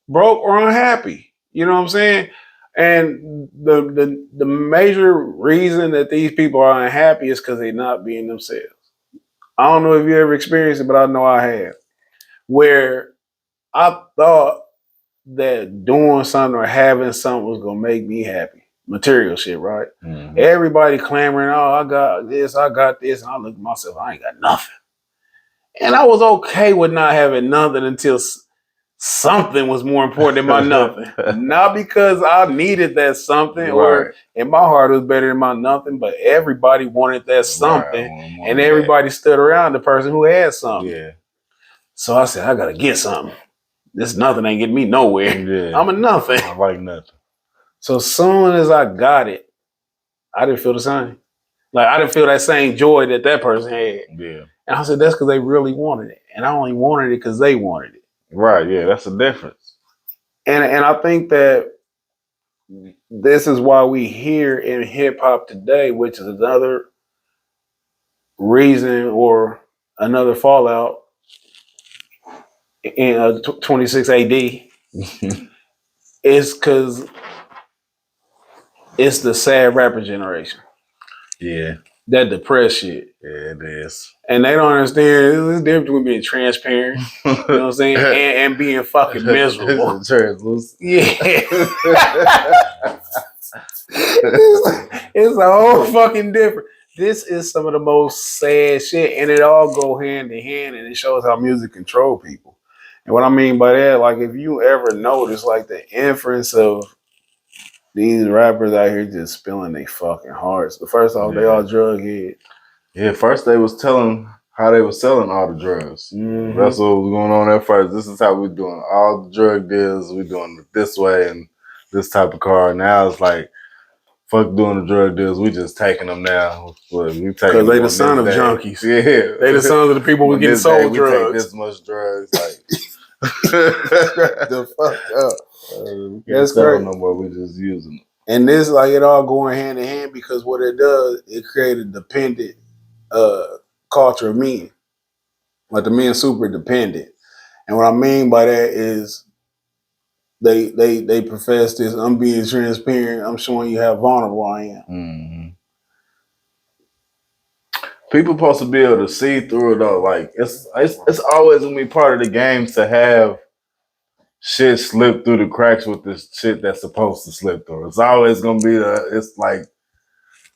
Speaker 1: or unhappy. You know what I'm saying? And the major reason that these people are unhappy is because they're not being themselves. I don't know if you ever experienced it, but I know I have. Where I thought that doing something or having something was gonna make me happy. Material shit, right? Mm-hmm. Everybody clamoring, oh, I got this. And I look at myself, I ain't got nothing. And I was okay with not having nothing until something was more important than my nothing. Not because I needed that something or in my heart it was better than my nothing, but everybody wanted that something and everybody stood around the person who had something. Yeah. So I said, I gotta get something. This nothing ain't getting me nowhere. Yeah. I'm a nothing.
Speaker 2: I like nothing.
Speaker 1: So soon as I got it, I didn't feel the same. Like I didn't feel that same joy that person had. Yeah. And I said, that's because they really wanted it. And I only wanted it because they wanted it.
Speaker 2: Right, yeah, that's the difference.
Speaker 1: And I think that this is why we hear in hip hop today, which is another reason or another fallout in 26 AD, is because it's the sad rapper generation. Yeah. That depressed shit.
Speaker 2: Yeah, it is.
Speaker 1: And they don't understand there's a difference between being transparent, you know what I'm saying, and being fucking miserable. Yeah. It's a whole fucking different. This is some of the most sad shit, and it all go hand in hand, and it shows how music control people. And what I mean by that, like if you ever notice, like the inference of these rappers out here just spilling their fucking hearts. The first off, they all drug heads.
Speaker 2: Yeah, first they was telling how they were selling all the drugs. Mm-hmm. That's what was going on at first. This is how we're doing all the drug deals. We're doing it this way and this type of car. Now it's like, fuck doing the drug deals. We just taking them now.
Speaker 1: Because they the son of junkies. Yeah. They the sons of the people who getting sold drugs.
Speaker 2: We take this much drugs. Like,
Speaker 1: the fuck up.
Speaker 2: That's great. No more. We just using them.
Speaker 1: And this, like, it all going hand in hand because what it does, it created a dependent culture of men. Like the men super dependent. And what I mean by that is they profess this, I'm being transparent, I'm showing you how vulnerable I am. Mm-hmm.
Speaker 2: People supposed to be able to see through it though. Like it's always gonna be part of the game to have shit slip through the cracks with this shit that's supposed to slip through. It's always gonna be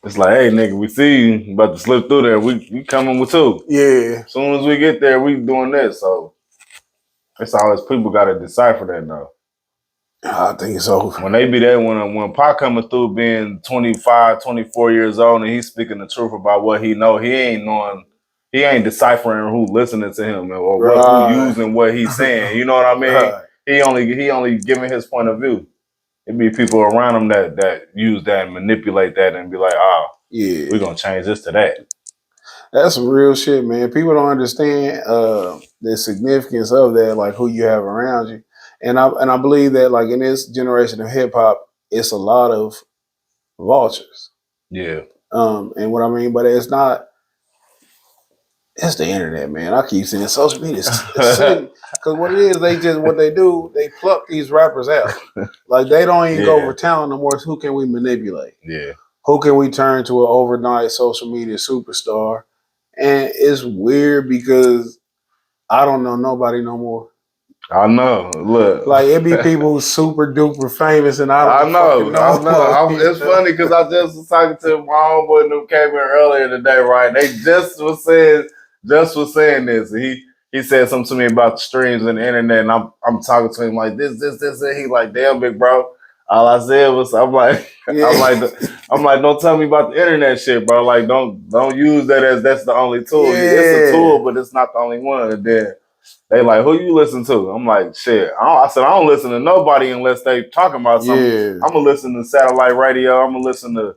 Speaker 2: it's like, hey nigga, we see you about to slip through there. We coming with two.
Speaker 1: Yeah.
Speaker 2: As soon as we get there, we doing this. So it's always people gotta decipher that though.
Speaker 1: I think it's over.
Speaker 2: When they be there, when Pac coming through being 25, 24 years old and he's speaking the truth about what he know, he ain't deciphering who listening to him or who using what he's saying. You know what I mean? Right. He only giving his point of view. It be people around him that use that and manipulate that and be like, yeah, we're gonna change this to that.
Speaker 1: That's some real shit, man. People don't understand the significance of that, like who you have around you. And I believe that like in this generation of hip hop, it's a lot of vultures. Yeah. And what I mean by that, it's the internet, man. I keep saying social media because what it is, they pluck these rappers out. Like they don't even go for talent no more. Who can we manipulate? Yeah. Who can we turn to an overnight social media superstar? And it's weird because I don't know nobody no more.
Speaker 2: I know. Look,
Speaker 1: like it be people who's super duper famous, and I know.
Speaker 2: It's funny because I just was talking to my homeboy who came in earlier today. Right? They just was saying just was saying this. He said something to me about the streams and the internet, and I'm talking to him like this, and he like, damn, big bro. All I said was, I'm like, don't tell me about the internet shit, bro. Like, don't use that as that's the only tool.
Speaker 1: Yeah.
Speaker 2: It's a tool, but it's not the only one. And then they like, who you listen to? I'm like, shit. I said, I don't listen to nobody unless they talking about something.
Speaker 1: Yeah.
Speaker 2: I'm gonna listen to satellite radio. I'm gonna listen to,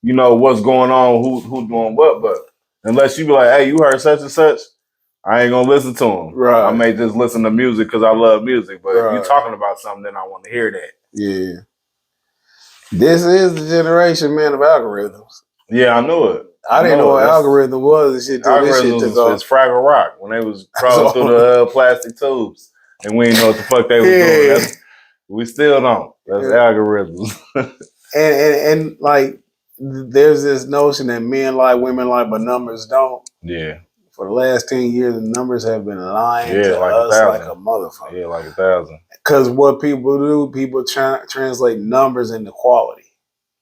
Speaker 2: what's going on, who doing what. But unless you be like, hey, you heard such and such, I ain't gonna listen to them.
Speaker 1: Right.
Speaker 2: I may just listen to music because I love music. But
Speaker 1: Right.
Speaker 2: if you talking about something, then I want to hear that.
Speaker 1: Yeah. This is the generation, man, of algorithms.
Speaker 2: Yeah, I knew it.
Speaker 1: I didn't know what algorithm was and shit till this shit took off.
Speaker 2: It's Fraggle Rock when they was crawling through the plastic tubes and we didn't know what the fuck they was doing. We still don't. That's algorithms.
Speaker 1: and like there's this notion that men like women like, but numbers don't.
Speaker 2: Yeah.
Speaker 1: For the last 10 years, the numbers have been lying to
Speaker 2: like
Speaker 1: us like a motherfucker.
Speaker 2: Yeah, like 1,000.
Speaker 1: Because what people do, people translate numbers into quality.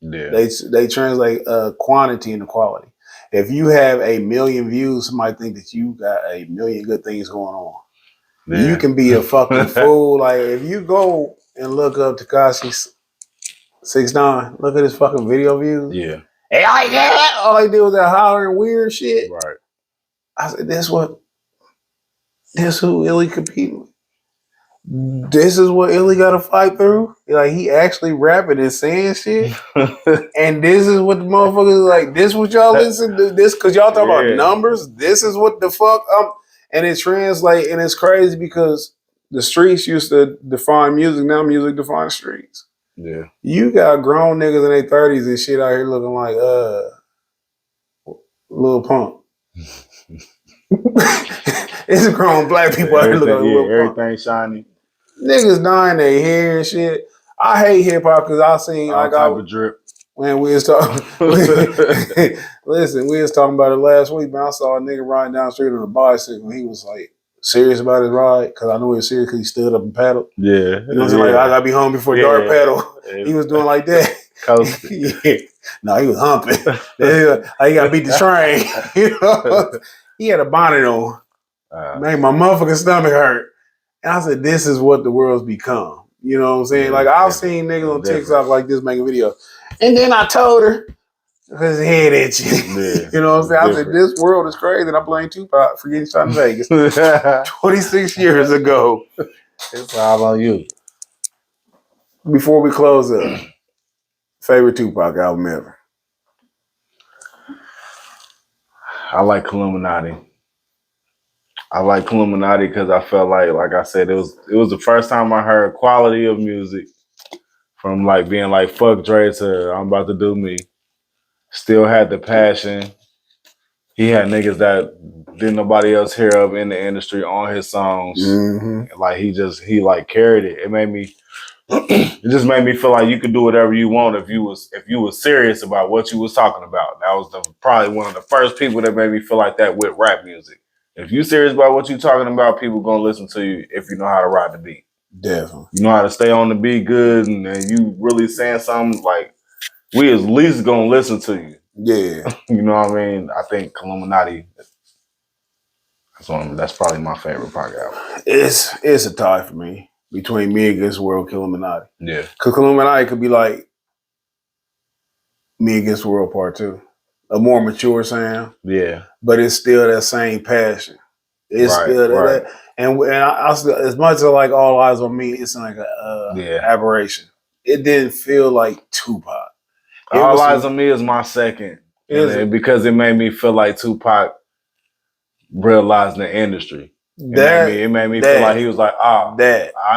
Speaker 2: Yeah.
Speaker 1: They translate quantity into quality. If you have 1 million views, somebody think that you got 1 million good things going on. Yeah. You can be a fucking fool. Like if you go and look up Tekashi 6ix9ine, look at his fucking video views.
Speaker 2: Yeah.
Speaker 1: Hey, like that. All they did was that hollering weird shit.
Speaker 2: Right.
Speaker 1: I said, this who ILLY competing with. This is what ILLY got to fight through. Like he actually rapping and saying shit, and this is what the motherfuckers like. This what y'all listen to this because y'all talk about numbers. This is what the fuck and it translate and it's crazy because the streets used to define music. Now music defines streets.
Speaker 2: Yeah,
Speaker 1: you got grown niggas in their 30s and shit out here looking like Lil Pump. It's grown black people out here looking like Lil Pump.
Speaker 2: Everything shiny.
Speaker 1: Niggas dyeing their hair and shit. I hate hip hop because I seen
Speaker 2: all type of drip.
Speaker 1: When we was talking, listen, we was talking about it last week, man. I saw a nigga riding down the street on a bicycle. And he was like serious about his ride because I knew he was serious because he stood up and paddled.
Speaker 2: Yeah,
Speaker 1: you know what I'm saying? Like I gotta be home before dark paddle. He was doing like that. Yeah. No, he was humping. He gotta beat the train. You know, he had a bonnet on. Made my motherfucking stomach hurt. And I said, this is what the world's become. You know what I'm saying? Like, I've seen niggas on TikTok like this making videos. And then I told her, his head itchy. Yeah, you know what I'm saying? I said, this world is crazy. And I blame Tupac for getting shot in Vegas 26 years ago.
Speaker 2: It's all on you.
Speaker 1: Before we close up, favorite Tupac album ever?
Speaker 2: I like Illuminati. I like Illuminati because I felt like I said, it was the first time I heard quality of music from like being like fuck Dre to I'm about to do me. Still had the passion. He had niggas that didn't nobody else hear of in the industry on his songs. Mm-hmm. Like he carried it. It just made me feel like you could do whatever you want if you was serious about what you was talking about. That was probably one of the first people that made me feel like that with rap music. If you serious about what you talking about, people gonna listen to you if you know how to ride the beat.
Speaker 1: Definitely. You
Speaker 2: know how to stay on the beat good and you really saying something like we at least gonna listen to you.
Speaker 1: Yeah.
Speaker 2: You know what I mean? I think Illuminati, that's probably my favorite Pac album.
Speaker 1: It's a tie for me between Me Against the World and Illuminati.
Speaker 2: Yeah.
Speaker 1: Because Illuminati could be like Me Against the World Part 2. A more mature sound.
Speaker 2: Yeah.
Speaker 1: But it's still that same passion. It's still that. And I as much as I like All Eyes on Me, it's like a aberration. It didn't feel like Tupac.
Speaker 2: All Eyes on Me is my second. Because it made me feel like Tupac realized the industry. It made me feel like he was like, I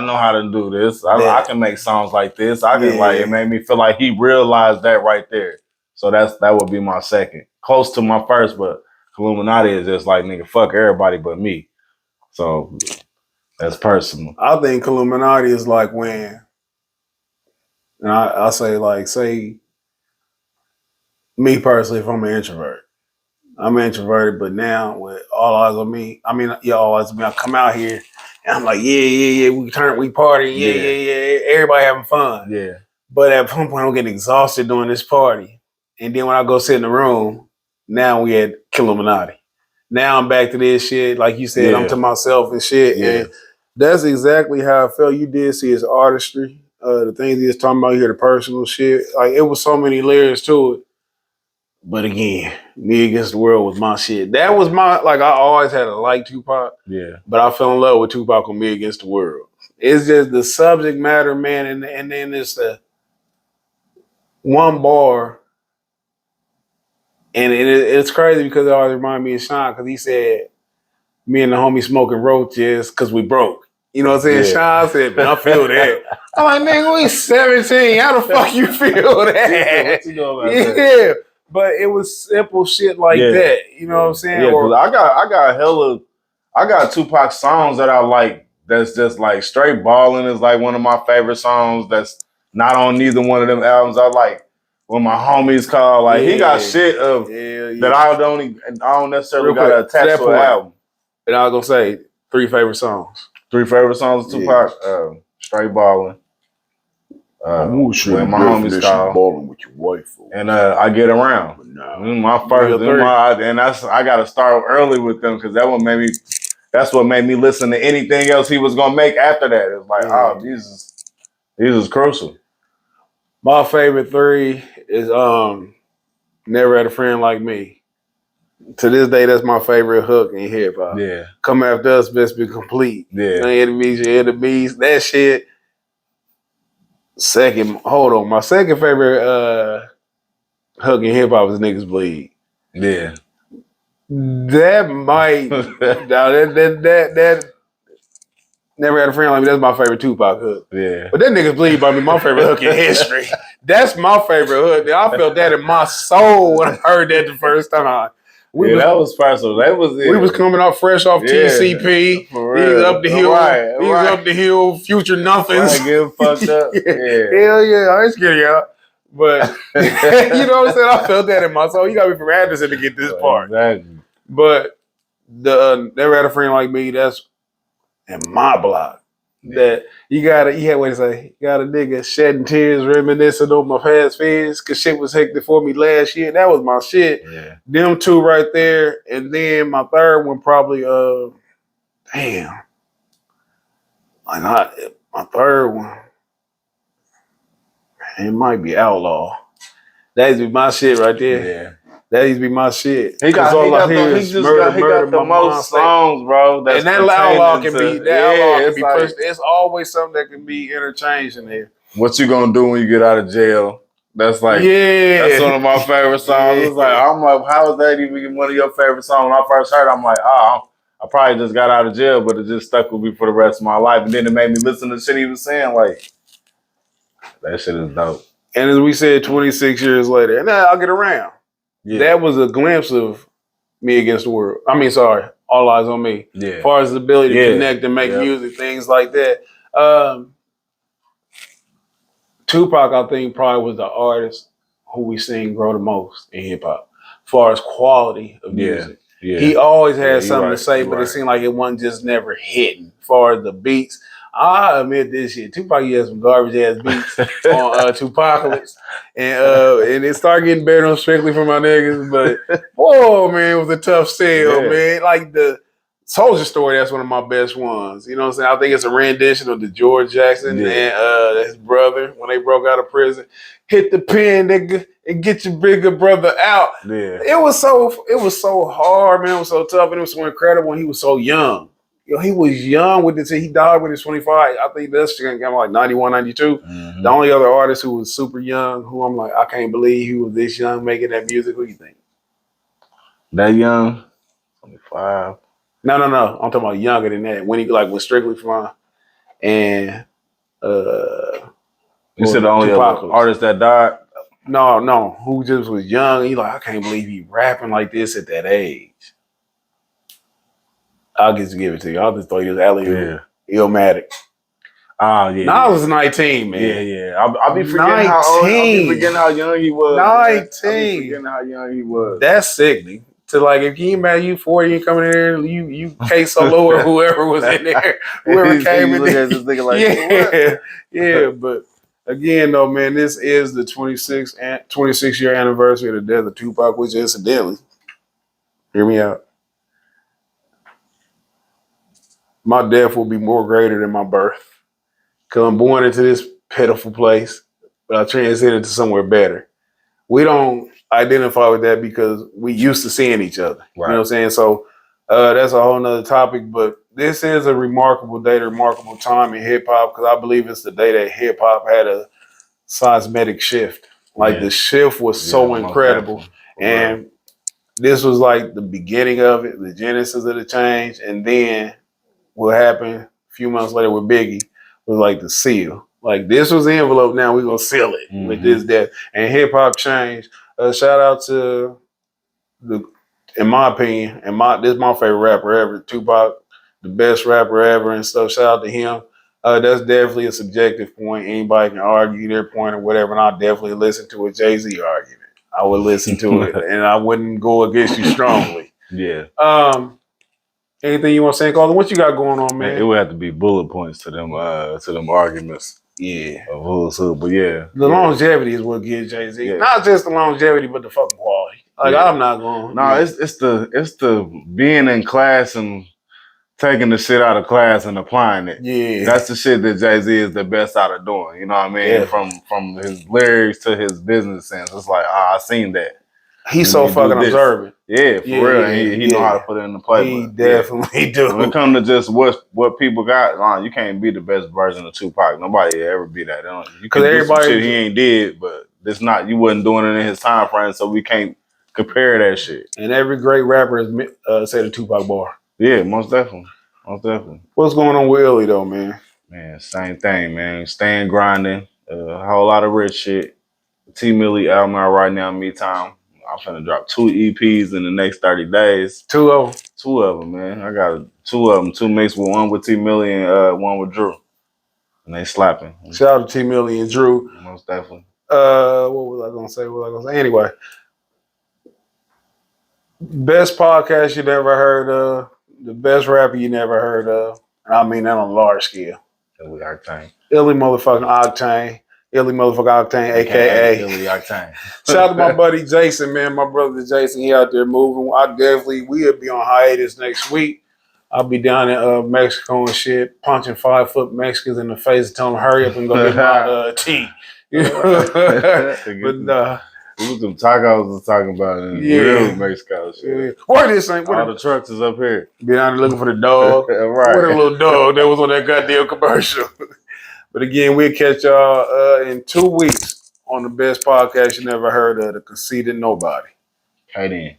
Speaker 2: know how to do this. I can make songs like this. It made me feel like he realized that right there. So that would be my second. Close to my first, but Illuminati is just like, nigga, fuck everybody but me. So that's personal.
Speaker 1: I think Illuminati is like when, and I say like, say, me personally, if I'm an introvert. I'm introverted, but now with All Eyes on Me, All Eyes on Me, I come out here and I'm like, yeah, we party, yeah, everybody having fun.
Speaker 2: Yeah.
Speaker 1: But at some point I'm getting exhausted doing this party. And then when I go sit in the room, now we at Illuminati. now I'm back to this shit. Like you said, I'm to myself and shit.
Speaker 2: Yeah.
Speaker 1: And that's exactly how I felt. You did see his artistry. The things he was talking about here, the personal shit. Like, it was so many layers to it. But again, Me Against the World was my shit. That was my, like, I always had to like Tupac.
Speaker 2: Yeah.
Speaker 1: But I fell in love with Tupac on Me Against the World. It's just the subject matter, man. And then it's the one bar. And it's crazy because it always reminded me of Sean, because he said, me and the homie smoking roaches because we broke. You know what I'm saying?
Speaker 2: Yeah.
Speaker 1: Sean said, man, I feel that. I'm like, nigga, we 17. How the fuck you feel that?
Speaker 2: What you know about that?
Speaker 1: Yeah. But it was simple shit like that. You know what I'm saying?
Speaker 2: Yeah, because I got Tupac songs that I like that's just like Straight Ballin' is like one of my favorite songs that's not on neither one of them albums. I like when my homies call, like he got shit of that I don't necessarily gotta attach to an album.
Speaker 1: And I was gonna say 3 favorite songs.
Speaker 2: 3 favorite songs of Tupac, Straight Ballin'. When my homies call,
Speaker 1: balling with your wife,
Speaker 2: and I Get Around. My first, and I gotta start early with them because that's what made me listen to anything else he was gonna make after that. It's like, oh, these is crucial.
Speaker 1: My favorite 3 is Never Had a Friend Like Me. To this day, that's my favorite hook in hip hop.
Speaker 2: Yeah.
Speaker 1: Come After Us, Best Be Complete.
Speaker 2: Yeah.
Speaker 1: Enemies, your enemies. That shit. My second favorite hook in hip hop is Niggas Bleed.
Speaker 2: Yeah.
Speaker 1: That might that Never Had a Friend Like Me. That's my favorite Tupac hook.
Speaker 2: Yeah.
Speaker 1: But that Niggas Bleed might be my favorite hook in history. That's my favorite hook. I felt that in my soul when I heard that the first time.
Speaker 2: That was personal. That was it.
Speaker 1: We was coming out fresh off TCP. These up the hill. Up the hill. Future nothings.
Speaker 2: Getting fucked up.
Speaker 1: Hell yeah. I ain't scared of y'all. But you know what I'm saying? I felt that in my soul. You got me from Anderson to get this part.
Speaker 2: Exactly.
Speaker 1: But the Never Had a Friend Like Me, that's in my block. That you got a nigga shedding tears, reminiscing on my past fears, cause shit was hectic for me last year. That was my shit.
Speaker 2: Yeah.
Speaker 1: Them 2 right there. And then my third one probably my third one, it might be Outlaw. That used to be my shit right there.
Speaker 2: Yeah.
Speaker 1: That used to be my shit.
Speaker 2: He got the most songs, bro.
Speaker 1: And that Outlaw can be pushed. It's always something that can be interchanged in there.
Speaker 2: What you gonna do when you get out of jail? That's like, that's one of my favorite songs. It's like, I'm like, how is that even one of your favorite songs? When I first heard it, I'm like, I probably just got out of jail, but it just stuck with me for the rest of my life. And then it made me listen to the shit he was saying. Like, that shit is dope.
Speaker 1: And as we said, 26 years later, and I'll Get Around. Yeah. That was a glimpse of Me Against the World. All Eyes on Me.
Speaker 2: Yeah.
Speaker 1: As far as the ability to connect and make music, things like that. Tupac, I think, probably was the artist who we seen grow the most in hip hop, as far as quality of music. Yeah. He always had something to say, but it seemed like it wasn't just never hitting. As far as the beats, I admit this shit. Tupac, he had some garbage ass beats on Tupacalypse, and it started getting better on Strictly for my niggas. But oh man, it was a tough sell, man. Like the Soldier Story, that's one of my best ones. You know what I'm saying? I think it's a rendition of the George Jackson and his brother when they broke out of prison. Hit the pen, nigga, and get your bigger brother out.
Speaker 2: Yeah.
Speaker 1: It was so hard, man. It was so tough, and it was so incredible when he was so young. He was young with this. He died when he was 25. I think that's kind of like 91, 92. Mm-hmm. The only other artist who was super young, who I'm like, I can't believe he was this young making that music. Who do you think?
Speaker 2: That young? 25.
Speaker 1: No. I'm talking about younger than that. When he was Strictly from and
Speaker 2: you said the only other artist that died?
Speaker 1: No. Who just was young. He I can't believe he rapping like this at that age. I'll just give it to you. I'll just throw you this Illmatic.
Speaker 2: Oh, yeah.
Speaker 1: Now I was 19, man.
Speaker 2: Yeah. I'll be forgetting how old. I'll be forgetting how young he was.
Speaker 1: 19.
Speaker 2: I'll be forgetting how young he was.
Speaker 1: That's sickening. To if you imagine you 40, you coming in there, you K Solo or whoever was in there, whoever came in there. Yeah. But again, though, man, this is the 26 year anniversary of the death of Tupac, which incidentally, hear me out, my death will be more greater than my birth. Because I'm born into this pitiful place, but I transcended to somewhere better. We don't identify with that because we used to seeing each other.
Speaker 2: Right.
Speaker 1: You know what I'm saying? So that's a whole nother topic, but this is a remarkable day, a remarkable time in hip hop, because I believe it's the day that hip hop had a seismic shift. Like the shift was so incredible. And this was like the beginning of it, the genesis of the change. And then what happened a few months later with Biggie was like the seal. Like this was the envelope. Now we're gonna seal it with this death. And hip hop changed. Shout out to in my opinion, this is my favorite rapper ever, Tupac, the best rapper ever and stuff. Shout out to him. That's definitely a subjective point. Anybody can argue their point or whatever, and I'll definitely listen to a Jay-Z argument. I would listen to it, and I wouldn't go against you strongly.
Speaker 2: Yeah.
Speaker 1: Anything you want to say, Colin? What you got going on, man?
Speaker 2: It would have to be bullet points to them arguments.
Speaker 1: Yeah.
Speaker 2: Of who's who, but yeah.
Speaker 1: The longevity is what gives Jay-Z. Yeah. Not just the longevity, but the fucking quality. Like I'm not going.
Speaker 2: No, it's the being in class and taking the shit out of class and applying it.
Speaker 1: Yeah.
Speaker 2: That's the shit that Jay-Z is the best out of doing. You know what I mean? Yeah. From his lyrics to his business sense. It's like, I seen that.
Speaker 1: He's so fucking observant.
Speaker 2: Yeah, for real. He know how to put it in the play.
Speaker 1: He definitely do.
Speaker 2: When it comes to just what people got, you can't be the best version of Tupac. Nobody ever be that. You can do some shit he ain't did, but it's not. You wasn't doing it in his time frame, so we can't compare that shit.
Speaker 1: And every great rapper has said a Tupac bar.
Speaker 2: Yeah, most definitely. Most definitely.
Speaker 1: What's going on with ILLY though, man?
Speaker 2: Man, same thing, man. Staying grinding. A whole lot of rich shit. T-Millie album out right now, Me Time. I'm finna drop 2 EPs in the next 30 days.
Speaker 1: 2 of them?
Speaker 2: 2 of them, man. I got 2 of them. 2 mixed with one with T-Millie and one with Drew. And they slapping.
Speaker 1: Shout out to T-Millie and Drew.
Speaker 2: Most definitely.
Speaker 1: What was I gonna say? Anyway. Best podcast you never heard of. The best rapper you never heard of. And I mean that on a large scale.
Speaker 2: ILLY Octane.
Speaker 1: ILLY motherfucking Octane. ILLY motherfucking Octane, aka
Speaker 2: ILLY Octane.
Speaker 1: Shout out to my buddy Jason, man. My brother Jason, he out there moving. We'll be on hiatus next week. I'll be down in Mexico and shit, punching 5-foot Mexicans in the face and telling them hurry up and go get my tea. But
Speaker 2: it was them tacos was talking about in real Mexico shit.
Speaker 1: Where this ain't
Speaker 2: all the trucks is up here.
Speaker 1: Be down there looking for the dog.
Speaker 2: Right.
Speaker 1: Where the little dog that was on that goddamn commercial. But again, we'll catch y'all in 2 weeks on the best podcast you never heard of, the Conceited Knowbody.
Speaker 2: Okay then.